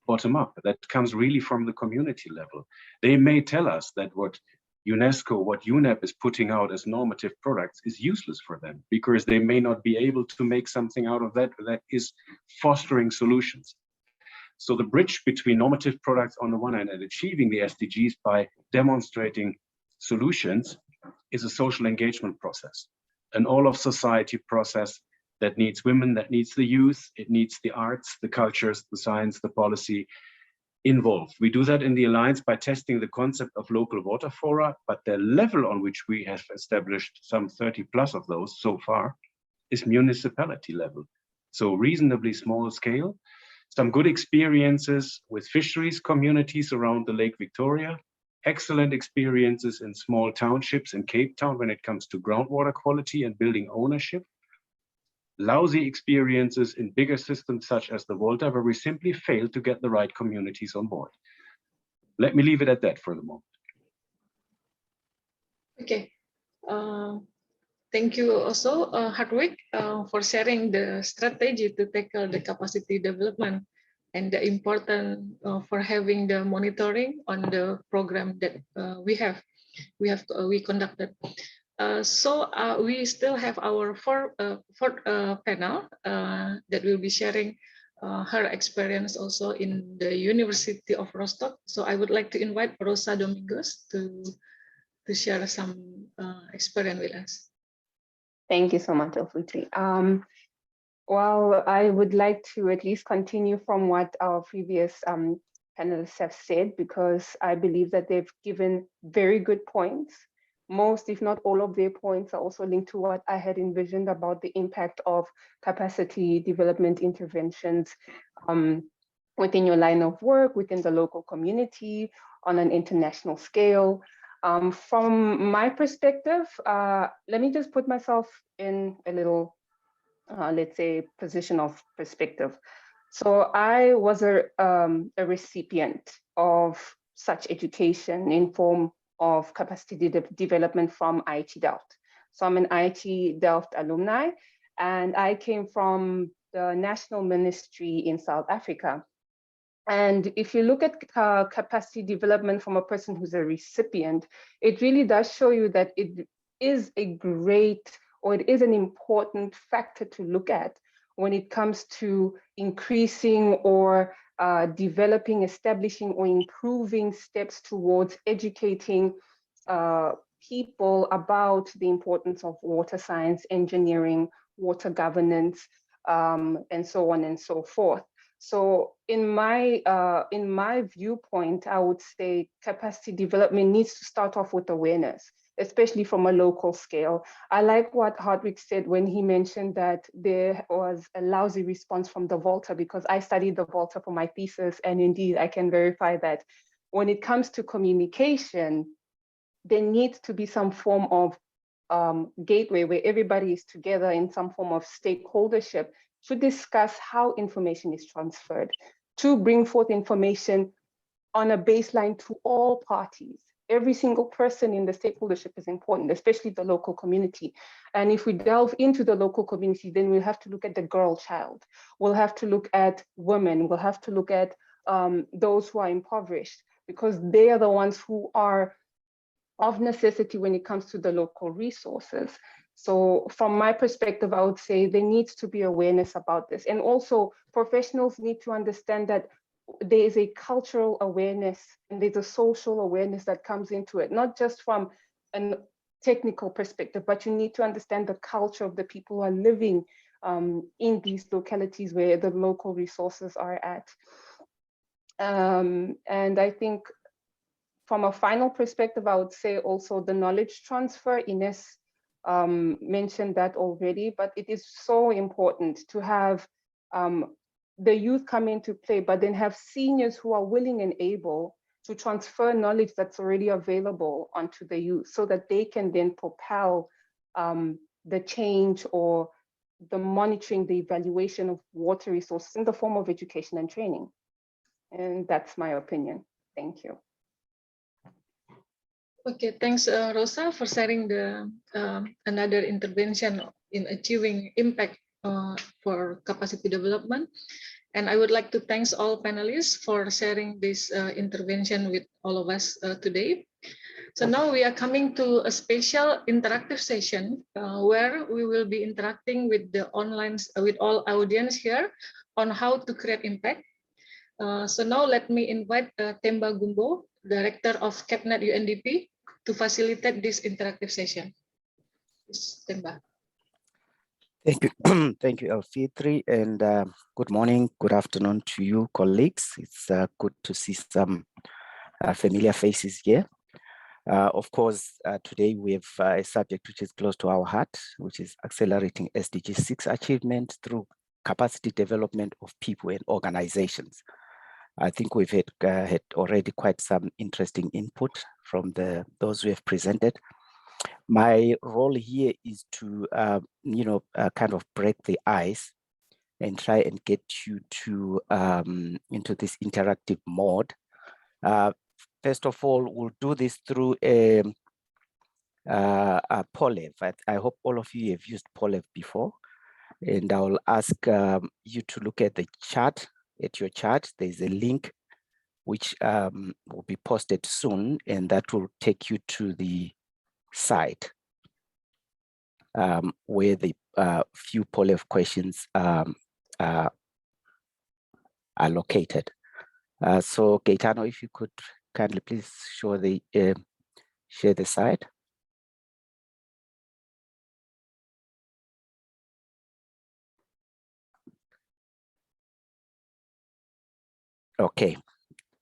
bottom up, that comes really from the community level. They may tell us that what UNESCO, what UNEP is putting out as normative products is useless for them because they may not be able to make something out of that that is fostering solutions. So the bridge between normative products on the one hand and achieving the SDGs by demonstrating solutions is a social engagement process, an all of society process that needs women, that needs the youth, it needs the arts, the cultures, the science, the policy involved. We do that in the Alliance by testing the concept of local water fora, but the level on which we have established some 30 plus of those so far is municipality level. So reasonably small scale, some good experiences with fisheries communities around the Lake Victoria, excellent experiences in small townships in Cape Town when it comes to groundwater quality and building ownership. Lousy experiences in bigger systems such as the Volta, where we simply failed to get the right communities on board. Let me leave it at that for the moment. Okay. Thank you also, Hartwig, for sharing the strategy to tackle the capacity development and the importance for having the monitoring on the program that we conducted. So we still have our fourth panel that will be sharing her experience also in the University of Rostock. So I would like to invite Rosa Domingos to share some experience with us. Thank you so much, Elfutri. Well, I would like to at least continue from what our previous panelists have said, because I believe that they've given very good points. Most, if not all of their points are also linked to what I had envisioned about the impact of capacity development interventions within your line of work, within the local community, on an international scale. From my perspective, let me just put myself in a little, let's say, position of perspective. So I was a recipient of such education in form of capacity development from IHE Delft. So I'm an IHE Delft alumni, and I came from the National Ministry in South Africa. And if you look at capacity development from a person who's a recipient, it really does show you that it is a great, or it is an important factor to look at when it comes to increasing or developing, establishing, or improving steps towards educating people about the importance of water science, engineering, water governance, and so on and so forth. So in my viewpoint, I would say capacity development needs to start off with awareness, especially from a local scale. I like what Hartwig said when he mentioned that there was a lousy response from the Volta, because I studied the Volta for my thesis, and indeed I can verify that when it comes to communication, there needs to be some form of gateway where everybody is together in some form of stakeholdership to discuss how information is transferred, to bring forth information on a baseline to all parties. Every single person in the stakeholdership is important, especially the local community. And if we delve into the local community, then we'll have to look at the girl child. We'll have to look at women. We'll have to look at those who are impoverished, because they are the ones who are of necessity when it comes to the local resources. So from my perspective, I would say there needs to be awareness about this. And also professionals need to understand that there is a cultural awareness and there's a social awareness that comes into it, not just from a technical perspective, but you need to understand the culture of the people who are living in these localities where the local resources are at. And I think from a final perspective, I would say also the knowledge transfer. Ines mentioned that already, but it is so important to have the youth come into play, but then have seniors who are willing and able to transfer knowledge that's already available onto the youth, so that they can then propel the change or the monitoring, the evaluation of water resources in the form of education and training. And that's my opinion. Thank you. Okay, thanks, Rosa, for sharing the another intervention in achieving impact for capacity development. And I would like to thank all panelists for sharing this intervention with all of us today. So now we are coming to a special interactive session where we will be interacting with the online, with all audience here on how to create impact. So now let me invite Themba Gumbo, Director of CapNet UNDP, to facilitate this interactive session. Themba. Thank you, thank you, Elfitri, and good morning, good afternoon to you, colleagues. It's good to see some familiar faces here. Of course, today we have a subject which is close to our heart, which is accelerating SDG6 achievement through capacity development of people and organizations. I think we've had already quite some interesting input from those who have presented. My role here is to, kind of break the ice and try and get you to into this interactive mode. First of all, we'll do this through a Polev. I hope all of you have used Polev before, and I'll ask you to look at the chart. At your chart, there's a link which will be posted soon, and that will take you to the site where the few Polev questions are located. So Gaetano, if you could kindly please show the share the site. Okay,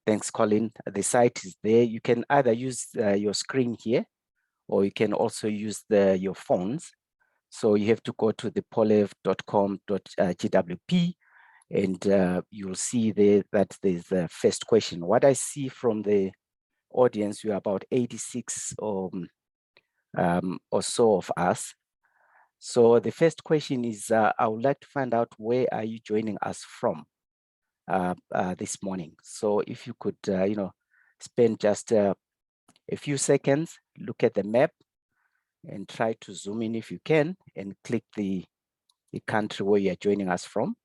thanks, Colin. The site is there. You can either use your screen here, or you can also use your phones. So you have to go to the polev.com.gwp, and you'll see there that there's a first question. What I see from the audience, we are about 86 or so of us. So the first question is, I would like to find out, where are you joining us from this morning? So if you could, spend just a few seconds, look at the map and try to zoom in if you can, and click the country where you are joining us from.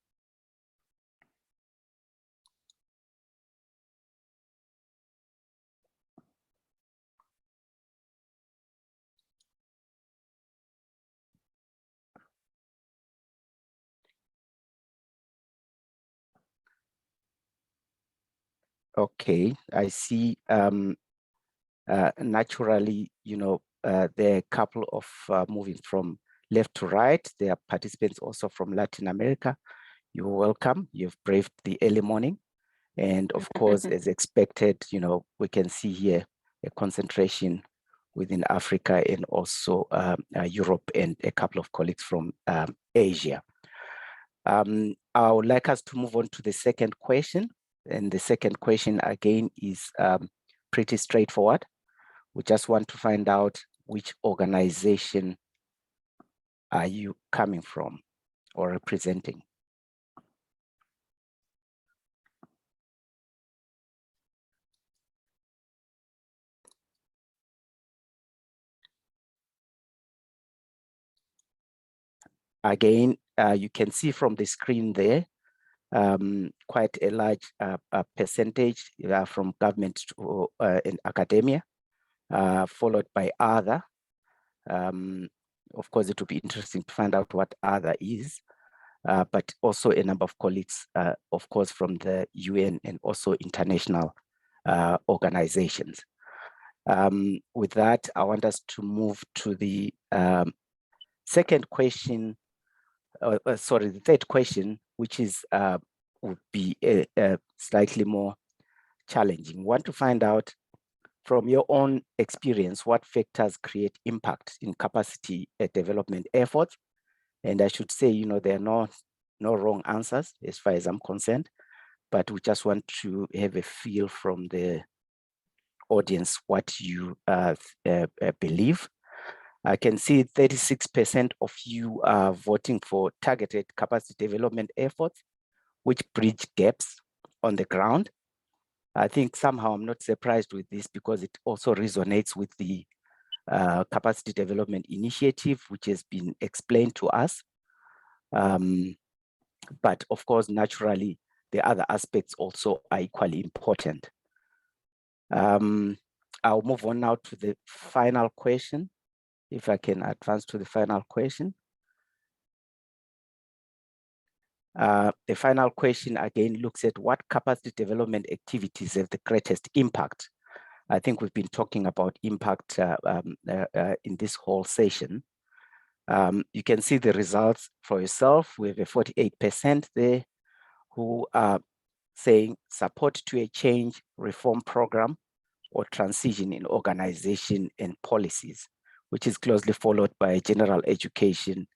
Okay, I see. Naturally, there are a couple of moving from left to right. There are participants also from Latin America. You're welcome. You've braved the early morning. And of course, as expected, we can see here a concentration within Africa and also Europe, and a couple of colleagues from Asia. I would like us to move on to the second question. And the second question again is pretty straightforward. We just want to find out, which organization are you coming from or representing? Again, you can see from the screen there, quite a large percentage from government to, and academia, followed by other. Of course, it will be interesting to find out what other is, but also a number of colleagues, of course, from the UN and also international organizations. With that, I want us to move to the second question, the third question, which is would be slightly more challenging. We want to find out, from your own experience, what factors create impact in capacity development efforts. And I should say, there are no wrong answers as far as I'm concerned, but we just want to have a feel from the audience what you believe. I can see 36% of you are voting for targeted capacity development efforts, which bridge gaps on the ground. I think somehow I'm not surprised with this, because it also resonates with the capacity development initiative, which has been explained to us. But of course, naturally, the other aspects also are equally important. I'll move on now to the final question. If I can advance to the final question. The final question again looks at, what capacity development activities have the greatest impact? I think we've been talking about impact in this whole session. You can see the results for yourself. We have a 48% there who are saying support to a change, reform program, or transition in organization and policies, which is closely followed by general education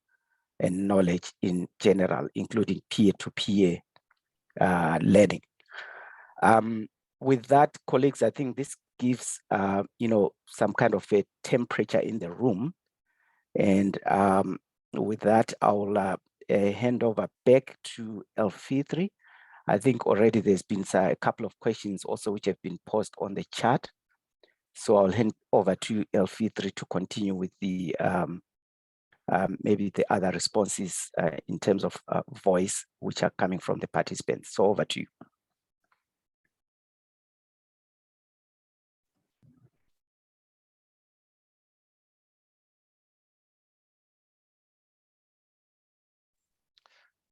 and knowledge in general, including peer-to-peer learning. With that, colleagues, I think this gives some kind of a temperature in the room. And with that, I'll hand over back to Elfitri. I think already there's been a couple of questions also which have been posted on the chat. So I'll hand over to Elfitri to continue with the maybe the other responses in terms of voice, which are coming from the participants. So over to you.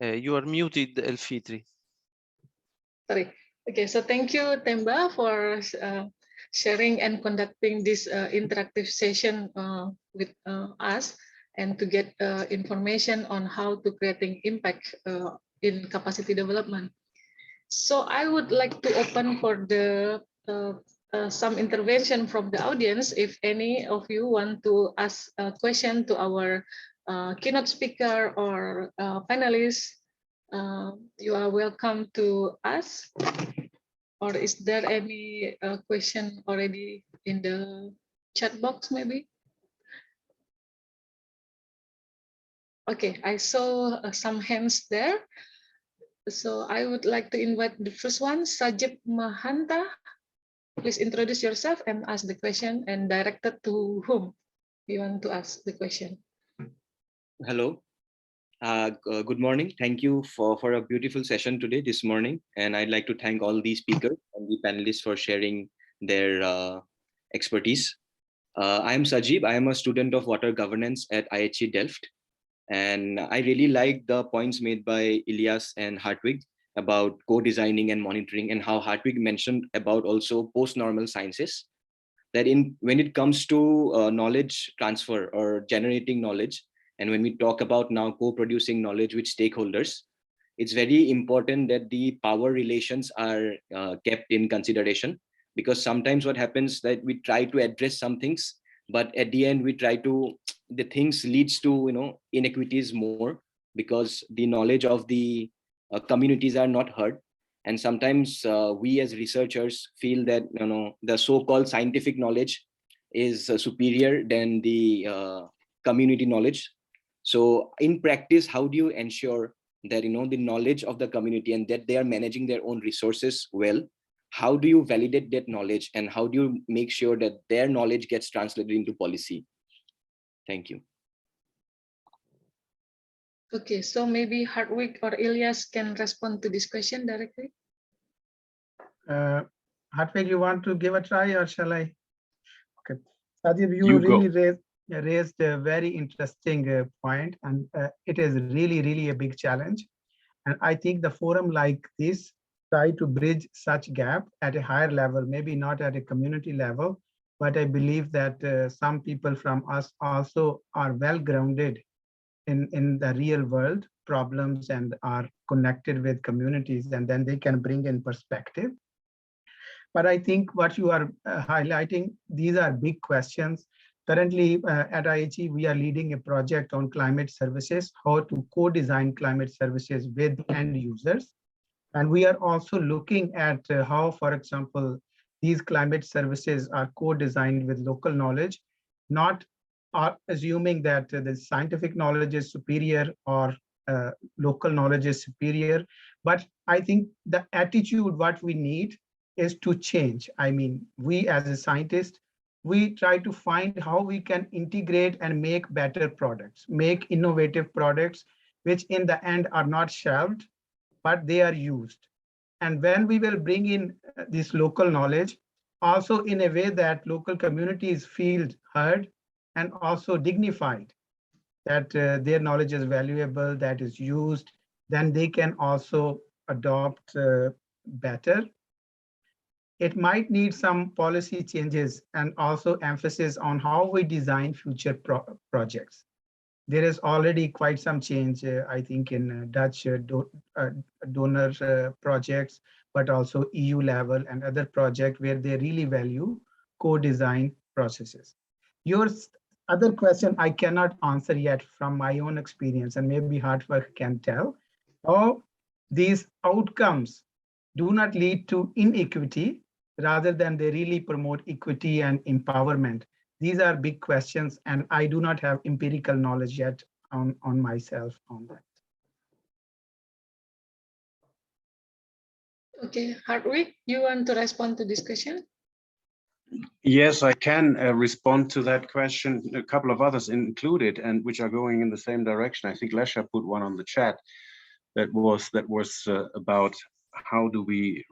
You are muted, Elfitri. Sorry. Okay, so thank you, Temba, for sharing and conducting this interactive session with us, and to get information on how to creating impact in capacity development. So I would like to open for the some intervention from the audience. If any of you want to ask a question to our keynote speaker or panelists, you are welcome to ask. Or is there any question already in the chat box maybe? Okay, I saw some hands there. So I would like to invite the first one, Sajib Mahanta. Please introduce yourself and ask the question, and directed to whom you want to ask the question. Hello. Good morning. Thank you for a beautiful session today, this morning. And I'd like to thank all the speakers and the panelists for sharing their expertise. I am Sajib. I am a student of water governance at IHE Delft. And I really like the points made by Ilyas and Hartwig about co-designing and monitoring, and how Hartwig mentioned about also post-normal sciences, that when it comes to knowledge transfer or generating knowledge, and when we talk about now co-producing knowledge with stakeholders, it's very important that the power relations are kept in consideration, because sometimes what happens that we try to address some things, but at the end the things leads to inequities more, because the knowledge of the communities are not heard. And sometimes we as researchers feel that the so-called scientific knowledge is superior than the community knowledge. So in practice, how do you ensure that the knowledge of the community, and that they are managing their own resources well? How do you validate that knowledge, and how do you make sure that their knowledge gets translated into policy? Thank you. Okay, so maybe Hartwig or Ilyas can respond to this question directly. Hartwig, you want to give a try, or shall I? Okay, Sajib, you really raised a very interesting point, and it is really a big challenge. And I think the forum like this try to bridge such gap at a higher level, maybe not at a community level, but I believe that some people from us also are well grounded in the real world problems and are connected with communities, and then they can bring in perspective. But I think what you are highlighting, these are big questions. Currently at IHE, we are leading a project on climate services, how to co-design climate services with end users. And we are also looking at how, for example, these climate services are co-designed with local knowledge, not assuming that the scientific knowledge is superior or local knowledge is superior. But I think the attitude, what we need is to change. I mean, we as a scientist, we try to find how we can integrate and make better products, make innovative products, which in the end are not shelved, but they are used. And when we will bring in this local knowledge, also in a way that local communities feel heard and also dignified, that their knowledge is valuable, that is used, then they can also adopt better. It might need some policy changes and also emphasis on how we design future projects. There is already quite some change, I think, in Dutch donor projects, but also EU level and other projects where they really value co-design processes. Your other question I cannot answer yet from my own experience, and maybe Hartwig can tell how these outcomes do not lead to inequity, rather than they really promote equity and empowerment. These are big questions, and I do not have empirical knowledge yet on myself on that. Okay, Hartwig, you want to respond to this question? Yes, I can respond to that question. A couple of others included, and which are going in the same direction. I think Lesha put one on the chat that was about how do we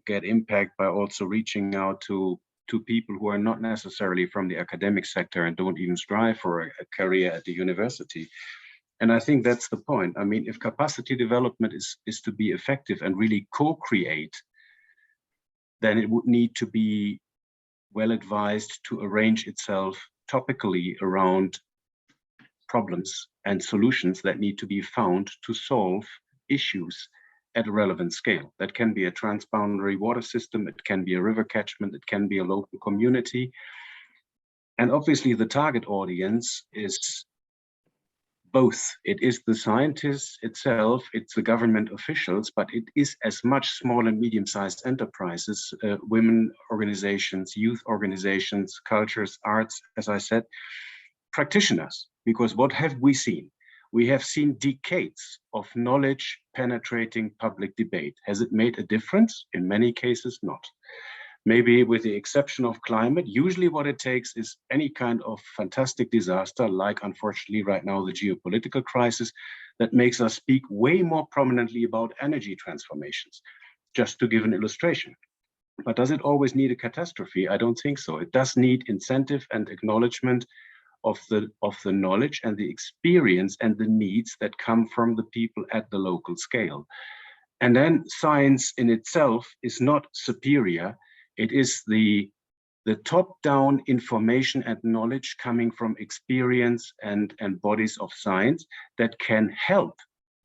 get impact by also reaching out to people who are not necessarily from the academic sector and don't even strive for a career at the university. And I think that's the point. I mean, if capacity development is to be effective and really co-create, then it would need to be well advised to arrange itself topically around problems and solutions that need to be found to solve issues at a relevant scale. That can be a transboundary water system, it can be a river catchment, it can be a local community. And obviously the target audience is both. It is the scientists itself, it's the government officials, but it is as much small and medium-sized enterprises, women organizations, youth organizations, cultures, arts, as I said, practitioners. Because what have we seen? We have seen decades of knowledge penetrating public debate. Has it made a difference? In many cases, not. Maybe with the exception of climate, usually what it takes is any kind of fantastic disaster, like unfortunately right now the geopolitical crisis, that makes us speak way more prominently about energy transformations, just to give an illustration. But does it always need a catastrophe? I don't think so. It does need incentive and acknowledgement of the knowledge and the experience and the needs that come from the people at the local scale. And then science in itself is not superior. It is the top-down information and knowledge coming from experience and bodies of science that can help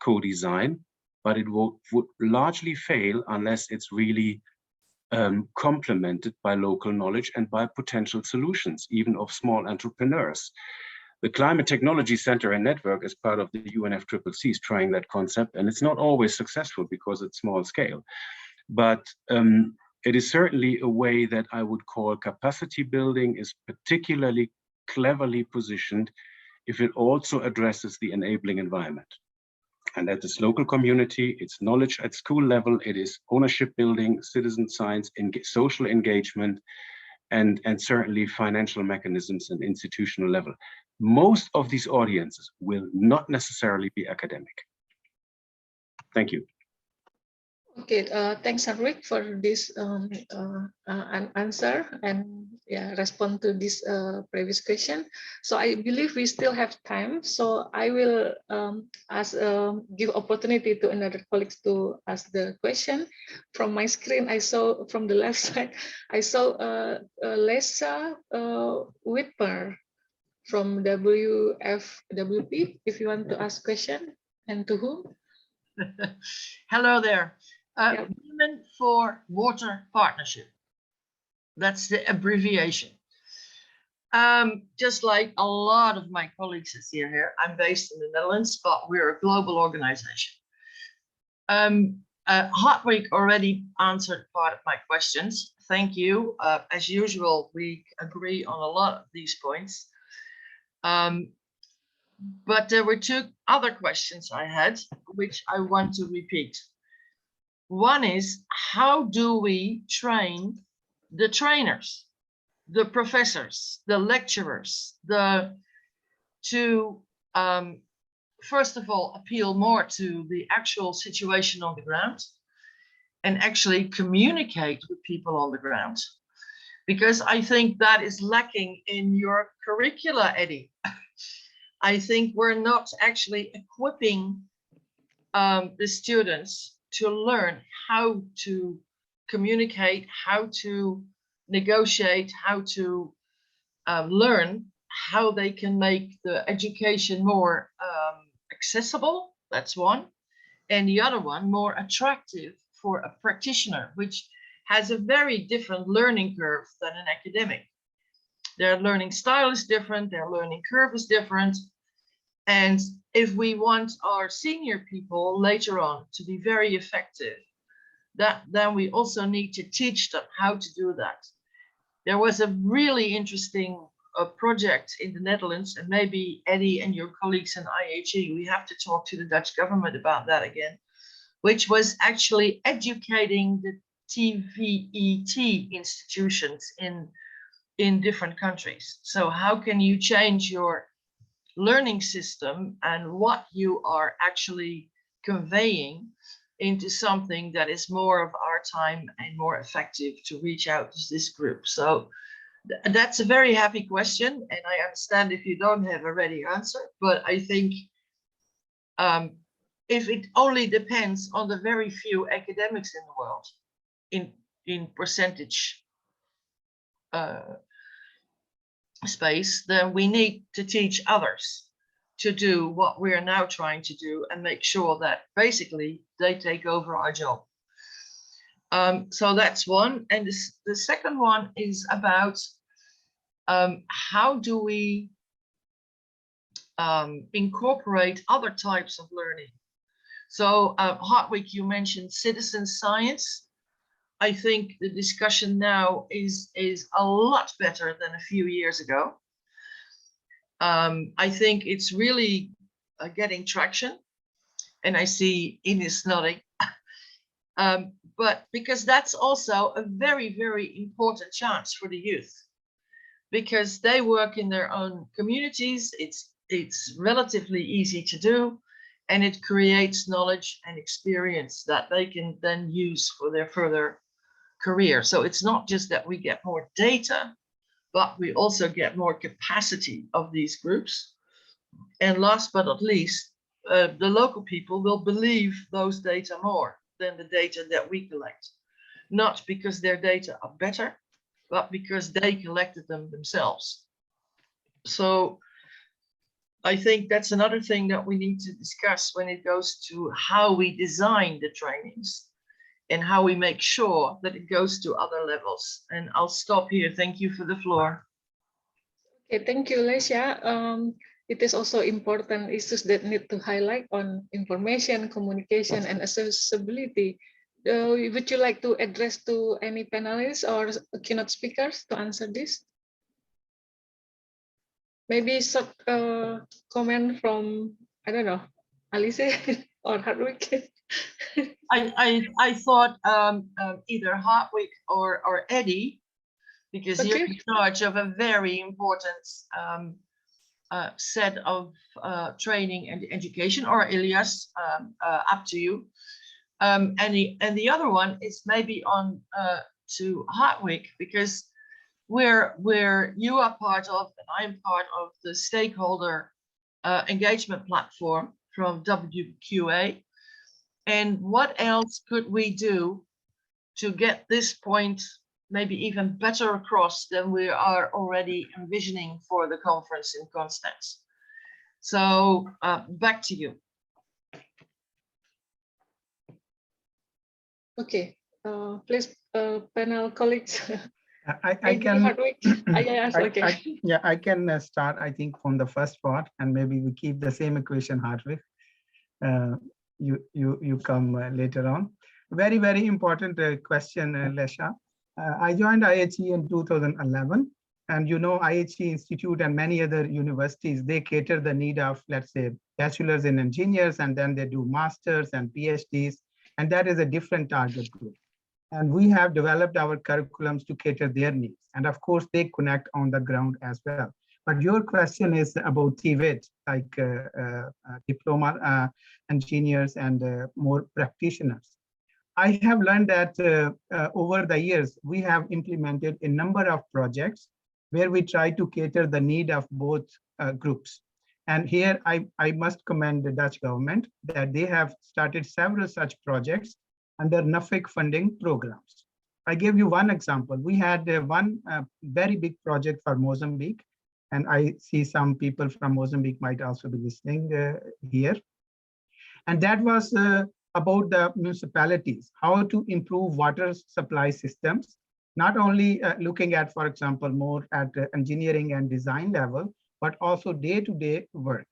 co-design, but it would largely fail unless it's really complemented by local knowledge and by potential solutions, even of small entrepreneurs. The Climate Technology Center and Network is part of the UNFCCC is trying that concept, and it's not always successful because it's small scale. But it is certainly a way that I would call capacity building is particularly cleverly positioned if it also addresses the enabling environment. And at this local community, it's knowledge at school level, it is ownership building, citizen science, social engagement, and certainly financial mechanisms and institutional level. Most of these audiences will not necessarily be academic. Thank you. Okay, thanks, Henrik, for this answer and respond to this previous question. So I believe we still have time. So I will give opportunity to another colleagues to ask the question. From my screen, I saw from the left side, I saw Lesa Whitmer from WFWP. If you want to ask question, and to whom? Hello there. Women for Water Partnership. That's the abbreviation. Just like a lot of my colleagues here, I'm based in the Netherlands, but we're a global organization. Hartwig already answered part of my questions. Thank you. As usual, we agree on a lot of these points. But there were two other questions I had, which I want to repeat. One is, how do we train the trainers, the professors, the lecturers, to first of all appeal more to the actual situation on the ground and actually communicate with people on the ground? Because I think that is lacking in your curricula, Eddie. I think we're not actually equipping the students to learn how to communicate, how to negotiate, how to learn how they can make the education more accessible. That's one. And the other one, more attractive for a practitioner, which has a very different learning curve than an academic. Their learning style is different, their learning curve is different. And if we want our senior people later on to be very effective, then we also need to teach them how to do that. There was a really interesting project in the Netherlands, and maybe Eddie and your colleagues in IHE, we have to talk to the Dutch government about that again, which was actually educating the TVET institutions in different countries. So how can you change your learning system and what you are actually conveying into something that is more of our time and more effective to reach out to this group? So that's a very happy question, and I understand if you don't have a ready answer, but I think if it only depends on the very few academics in the world in percentage space, then we need to teach others to do what we are now trying to do and make sure that basically they take over our job. So that's one. And the second one is about how do we incorporate other types of learning. So Hartwig, you mentioned citizen science. I think the discussion now is a lot better than a few years ago. I think it's really getting traction, and I see Ines nodding. But because that's also a very, very important chance for the youth, because they work in their own communities. It's relatively easy to do, and it creates knowledge and experience that they can then use for their further career. So it's not just that we get more data, but we also get more capacity of these groups. And last but not least, the local people will believe those data more than the data that we collect. Not because their data are better, but because they collected them themselves. So I think that's another thing that we need to discuss when it goes to how we design the trainings and how we make sure that it goes to other levels. And I'll stop here. Thank you for the floor. Okay, thank you, Lesia. It is also important issues that need to highlight on information, communication, and accessibility. Would you like to address to any panelists or keynote speakers to answer this? Maybe some comment from, I don't know, Alice or Hartwig. I thought either Hartwig or Eddie, because Okay. you're in charge of a very important set of training and education, or Elias, up to you. And the other one is maybe on to Hartwig, because where you are part of, and I'm part of the stakeholder engagement platform from WQA. And what else could we do to get this point maybe even better across than we are already envisioning for the conference in Constance? So back to you. Okay, please, panel colleagues. I can. Okay. I can start. I think from the first part, and maybe we keep the same equation, Hartwig. You come later on. Very, very important question, Lesha. I joined IHE in 2011, and you know, IHE Institute and many other universities, they cater the need of, let's say, bachelors in engineers, and then they do masters and PhDs, and that is a different target group. And we have developed our curriculums to cater their needs. And of course, they connect on the ground as well. But your question is about TVET, like diploma engineers and more practitioners. I have learned that over the years, we have implemented a number of projects where we try to cater the need of both groups. And here I must commend the Dutch government that they have started several such projects under NAFIC funding programs. I give you one example. We had one very big project for Mozambique, and I see some people from Mozambique might also be listening here. And that was about the municipalities, how to improve water supply systems, not only looking at, for example, more at engineering and design level, but also day-to-day work.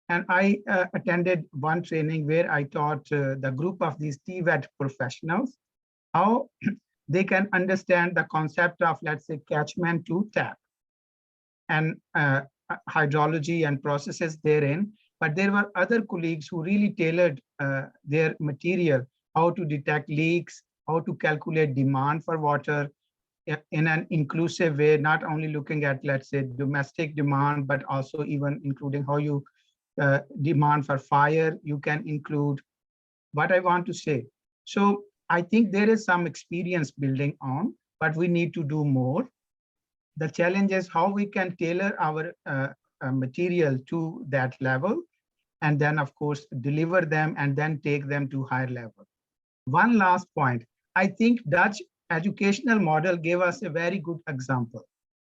And I attended one training where I taught the group of these TVET professionals how they can understand the concept of, let's say, catchment to tap and hydrology and processes therein. But there were other colleagues who really tailored their material, how to detect leaks, how to calculate demand for water in an inclusive way, not only looking at, let's say, domestic demand, but also even including how you demand for fire, you can include what I want to say. So I think there is some experience building on, but we need to do more. The challenge is how we can tailor our material to that level, and then of course deliver them and then take them to higher level. One last point, I think Dutch educational model gave us a very good example.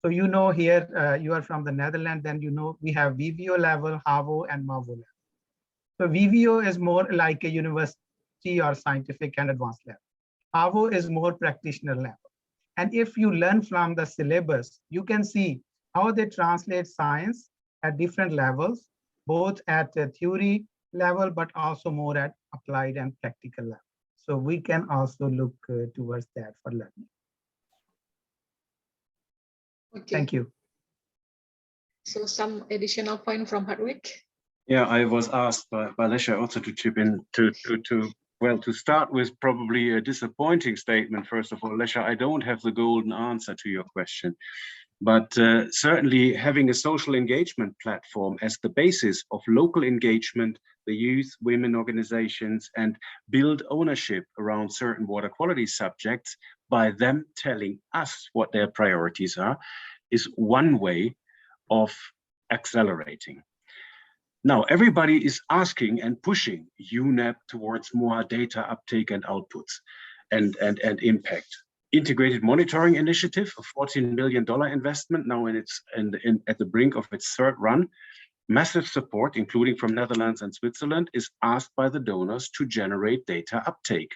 So you know here, you are from the Netherlands, and you know we have VWO level, HAVO, and MAVO level. So VWO is more like a university or scientific and advanced level. HAVO is more practitioner level. And if you learn from the syllabus, you can see how they translate science at different levels. both at the theory level, but also more at applied and practical level. So we can also look towards that for learning. Okay. Thank you. So some additional point from Hardwick. Yeah, I was asked by Lesha also to chip in to start with probably a disappointing statement. First of all, Lesha, I don't have the golden answer to your question, but certainly having a social engagement platform as the basis of local engagement, the youth, women organizations, and build ownership around certain water quality subjects by them telling us what their priorities are is one way of accelerating. Now, everybody is asking and pushing UNEP towards more data uptake and outputs and impact. Integrated monitoring initiative, a $14 million investment now at the brink of its third run. Massive support, including from Netherlands and Switzerland, is asked by the donors to generate data uptake.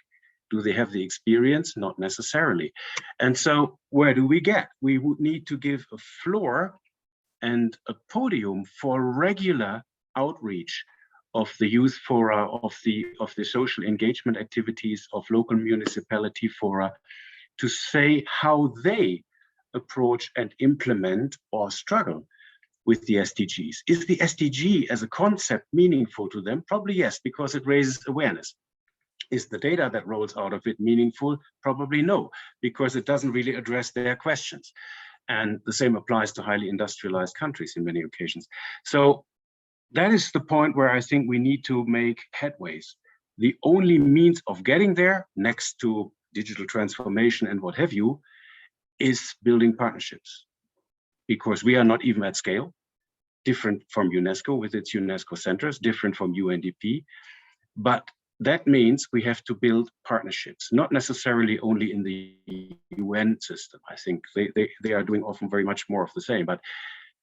Do they have the experience? Not necessarily. And so where do we get? We would need to give a floor and a podium for regular outreach of the youth fora, of the social engagement activities of local municipality fora, to say how they approach and implement or struggle with the SDGs. Is the SDG as a concept meaningful to them? Probably yes, because it raises awareness. Is the data that rolls out of it meaningful? Probably no, because it doesn't really address their questions. And the same applies to highly industrialized countries in many occasions. So that is the point where I think we need to make headways. The only means of getting there, next to digital transformation and what have you, is building partnerships. Because we are not even at scale, different from UNESCO with its UNESCO centers, different from UNDP. But that means we have to build partnerships, not necessarily only in the UN system. I think they are doing often very much more of the same, but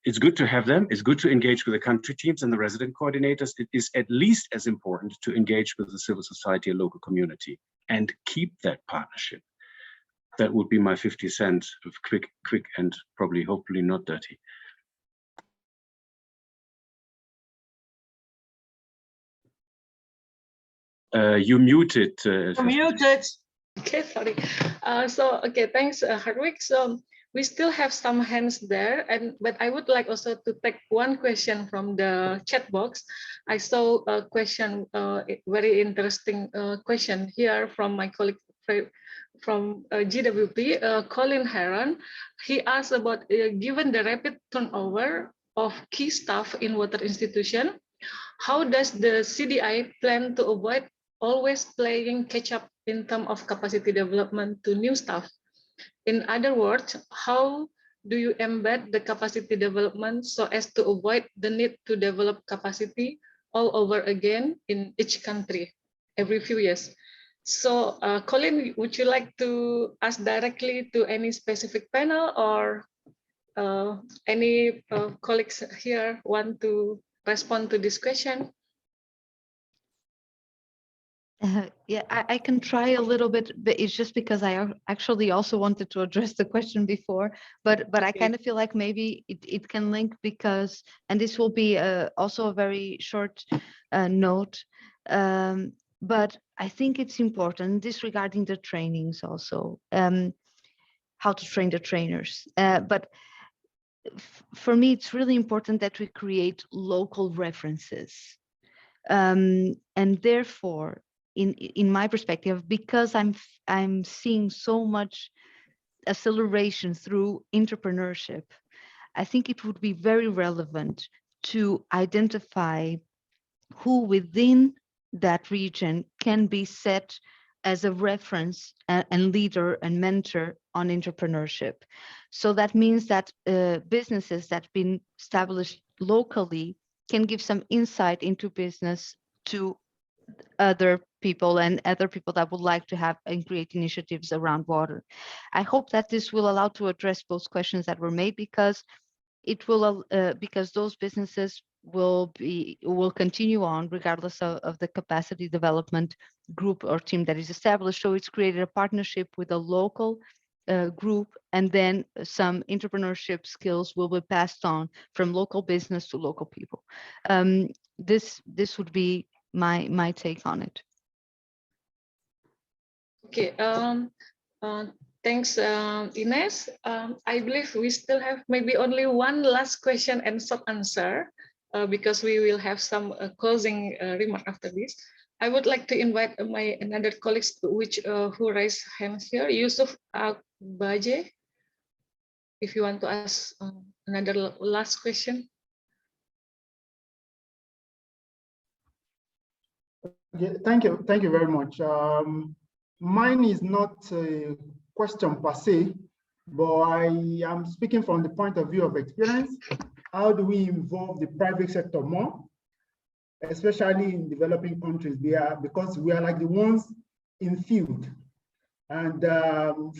it's good to have them. It's good to engage with the country teams and the resident coordinators. It is at least as important to engage with the civil society and local community and keep that partnership. That would be my 50 cents of quick and probably hopefully not dirty. You muted. Muted. Okay, sorry. Okay, thanks, Hardwick. So we still have some hands there, but I would like also to take one question from the chat box. I saw a question, very interesting question here from my colleague from GWP, Colin Heron. He asked about, given the rapid turnover of key staff in water institution, how does the CDI plan to avoid always playing catch up in terms of capacity development to new staff? In other words, how do you embed the capacity development so as to avoid the need to develop capacity all over again in each country every few years? So Colin, would you like to ask directly to any specific panel, or any colleagues here want to respond to this question? Yeah, I can try a little bit, but it's just because I actually also wanted to address the question before, but I kind of feel like maybe it can link, because, and this will be also a very short note, but I think it's important, disregarding the trainings also, how to train the trainers. But for me, it's really important that we create local references. And therefore, in my perspective, because I'm seeing so much acceleration through entrepreneurship, I think it would be very relevant to identify who within that region can be set as a reference and leader and mentor on entrepreneurship. So that means that businesses that have been established locally can give some insight into business to other people and other people that would like to have and create initiatives around water. I hope that this will allow to address both questions that were made, because it will because those businesses will continue on regardless of the capacity development group or team that is established. So it's created a partnership with a local group, and then some entrepreneurship skills will be passed on from local business to local people. This would be my take on it. Okay, thanks, Ines. I believe we still have maybe only one last question and short answer, because we will have some closing remark after this. I would like to invite my another colleagues who raised hands here, Yusuf Baje, if you want to ask another last question. Yeah, thank you very much. Mine is not a question per se, but I am speaking from the point of view of experience. How do we involve the private sector more, especially in developing countries? Because we are like the ones in field. And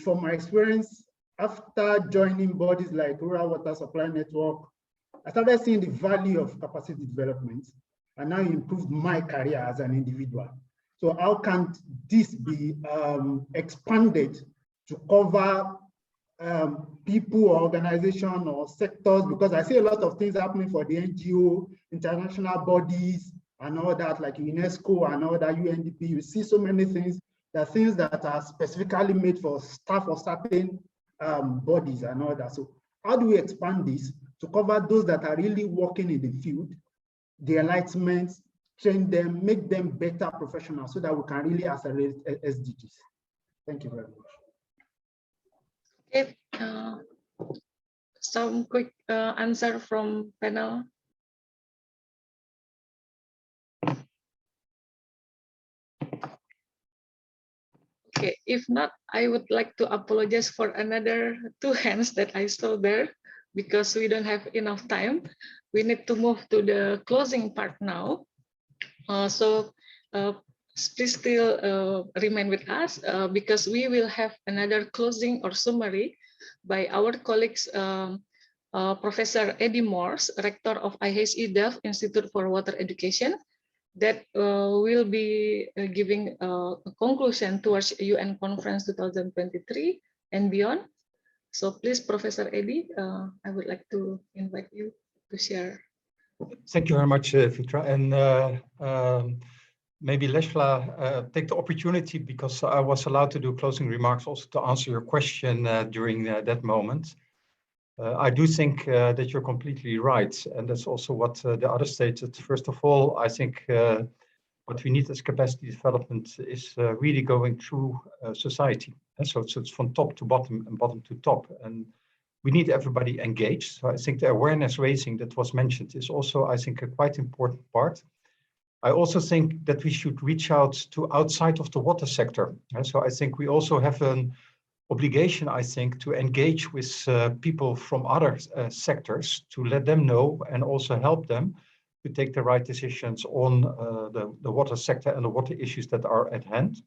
from my experience, after joining bodies like Rural Water Supply Network, I started seeing the value of capacity development, and now improved my career as an individual. So how can this be expanded to cover people or organization or sectors? Because I see a lot of things happening for the NGO, international bodies, and all that, like UNESCO and all that, UNDP. You see so many things that are specifically made for staff of certain bodies and all that. So how do we expand this to cover those that are really working in the field, the enlightenment, train them, make them better professionals so that we can really accelerate SDGs? Thank you very much. Okay, some quick answer from panel. Okay, if not, I would like to apologize for another 2 hands that I saw there, because we don't have enough time. We need to move to the closing part now. So please still remain with us, because we will have another closing or summary by our colleagues, Professor Eddie Morse, Rector of IHE Delft Institute for Water Education, that will be giving a conclusion towards UN Conference 2023 and beyond. So please, Professor Eddie, I would like to invite you to share. Thank you very much, Fitra. And maybe Leshla, take the opportunity, because I was allowed to do closing remarks also to answer your question during that moment. I do think that you're completely right. And that's also what the others stated. First of all, I think what we need as capacity development is really going through society. And so it's from top to bottom and bottom to top. And we need everybody engaged. So I think the awareness raising that was mentioned is also, I think, a quite important part. I also think that we should reach out to outside of the water sector. And so I think we also have an obligation, I think, to engage with people from other sectors to let them know and also help them to take the right decisions on the water sector and the water issues that are at hand.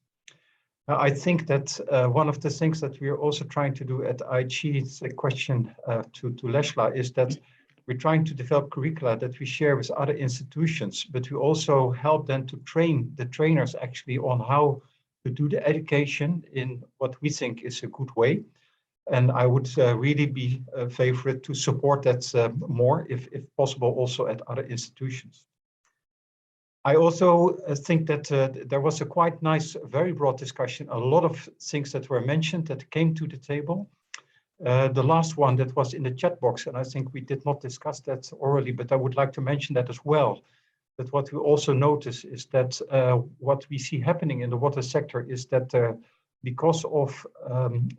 I think that one of the things that we are also trying to do at IHE, it's a question to Leshla, is that we're trying to develop curricula that we share with other institutions, but we also help them to train the trainers actually on how to do the education in what we think is a good way. And I would really be a favorite to support that more, if possible, also at other institutions. I also think that there was a quite nice, very broad discussion, a lot of things that were mentioned that came to the table. The last one that was in the chat box, and I think we did not discuss that orally, but I would like to mention that as well. But what we also notice is that what we see happening in the water sector is that because of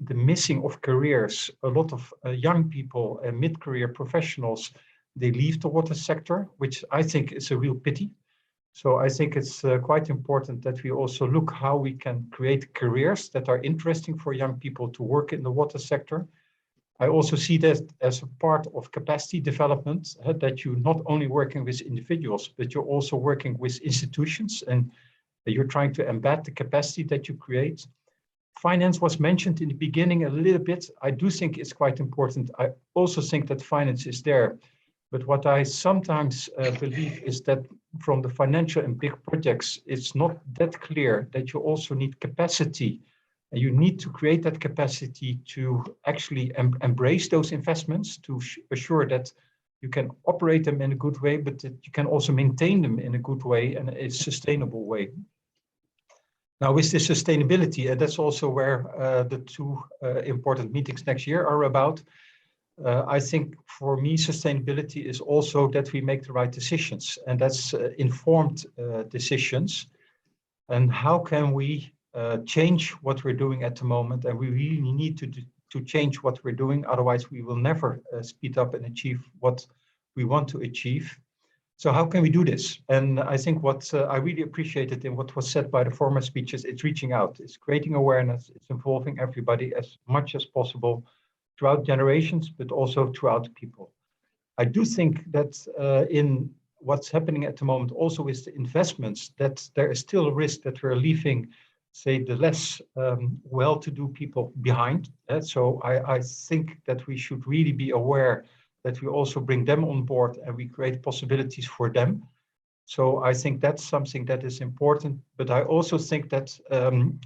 the missing of careers, a lot of young people and mid-career professionals, they leave the water sector, which I think is a real pity. So I think it's quite important that we also look how we can create careers that are interesting for young people to work in the water sector. I also see that as a part of capacity development, that you're not only working with individuals, but you're also working with institutions, and you're trying to embed the capacity that you create. Finance was mentioned in the beginning a little bit. I do think it's quite important. I also think that finance is there. But what I sometimes believe is that from the financial and big projects, it's not that clear that you also need capacity And you need to create that capacity to actually embrace those investments, to assure that you can operate them in a good way, but that you can also maintain them in a good way and a sustainable way. Now, with this sustainability, and that's also where the two important meetings next year are about. I think for me, sustainability is also that we make the right decisions, and that's informed decisions. And how can we change what we're doing at the moment? And we really need to change what we're doing. Otherwise, we will never speed up and achieve what we want to achieve. So how can we do this? And I think what I really appreciated in what was said by the former speeches, it's reaching out, it's creating awareness, it's involving everybody as much as possible throughout generations, but also throughout people. I do think that in what's happening at the moment, also with the investments, that there is still a risk that we're leaving, say, the less well-to-do people behind. So I think that we should really be aware that we also bring them on board and we create possibilities for them. So I think that's something that is important. But I also think that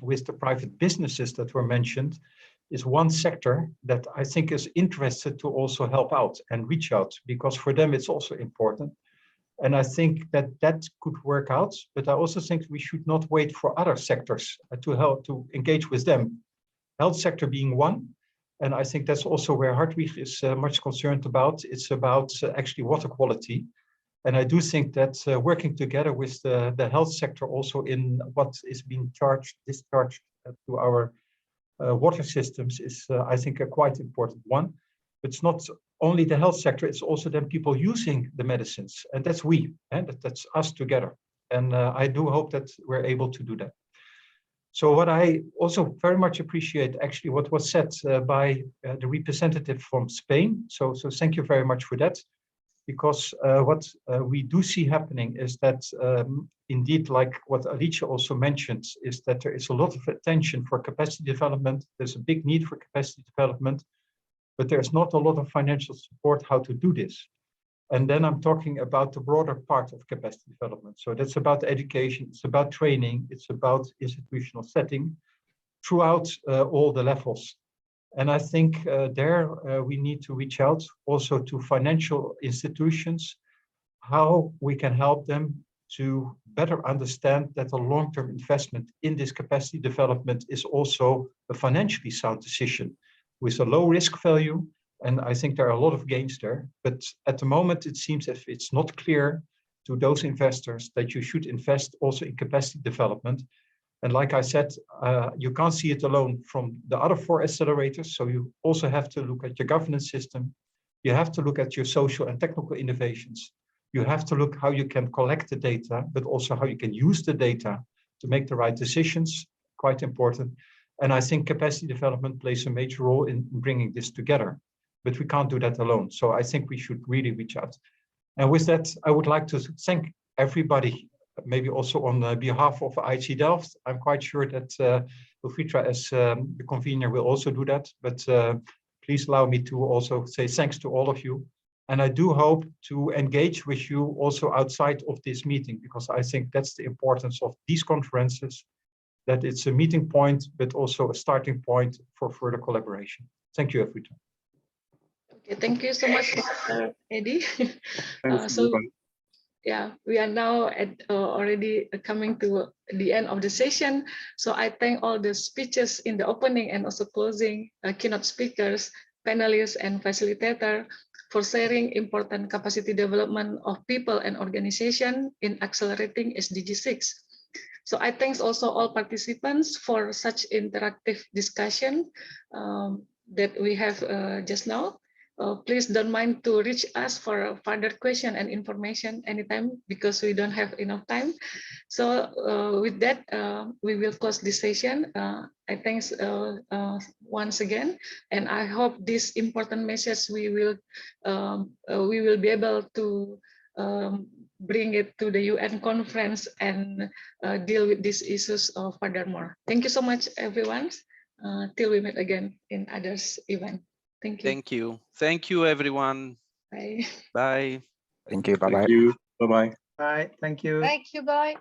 with the private businesses that were mentioned, is one sector that I think is interested to also help out and reach out, because for them it's also important. And I think that that could work out, but I also think we should not wait for other sectors to help to engage with them. Health sector being one, and I think that's also where Hartwig is much concerned about. It's about actually water quality. And I do think that working together with the health sector also in what is being discharged to our water systems is, I think, a quite important one. But it's not only the health sector, it's also then people using the medicines. And that's we, and that's us together. And I do hope that we're able to do that. So what I also very much appreciate actually what was said by the representative from Spain. So thank you very much for that. Because what we do see happening is that indeed, like what Alicia also mentioned, is that there is a lot of attention for capacity development. There's a big need for capacity development, but there's not a lot of financial support how to do this. And then I'm talking about the broader part of capacity development. So that's about education, it's about training, it's about institutional setting throughout all the levels. And I think there we need to reach out also to financial institutions, how we can help them to better understand that a long-term investment in this capacity development is also a financially sound decision with a low risk value. And I think there are a lot of gains there. But at the moment, it seems as if it's not clear to those investors that you should invest also in capacity development. And like I said, you can't see it alone from the other 4 accelerators. So you also have to look at your governance system. You have to look at your social and technical innovations. You have to look how you can collect the data, but also how you can use the data to make the right decisions, quite important. And I think capacity development plays a major role in bringing this together, but we can't do that alone. So I think we should really reach out. And with that, I would like to thank everybody, maybe also on behalf of IHE Delft. I'm quite sure that Ulfitra as the convener will also do that, but please allow me to also say thanks to all of you. And I do hope to engage with you also outside of this meeting, because I think that's the importance of these conferences, that it's a meeting point, but also a starting point for further collaboration. Thank you, Ulfitra. Okay, thank you so much, Mr. Eddie. Yeah, we are now at already coming to the end of the session. So I thank all the speeches in the opening and also closing, keynote speakers, panelists, and facilitator for sharing important capacity development of people and organization in accelerating SDG6. So I thank also all participants for such interactive discussion that we have just now. Please don't mind to reach us for further question and information anytime, because we don't have enough time. So with that, we will close this session. I thanks once again, and I hope this important message we will be able to bring it to the UN conference and deal with these issues furthermore. Thank you so much, everyone. Till we meet again in others event. Thank you. Thank you. Thank you, everyone. Bye. Bye. Thank you. Bye-bye. Thank you. Bye-bye. Bye. Thank you. Thank you. Bye.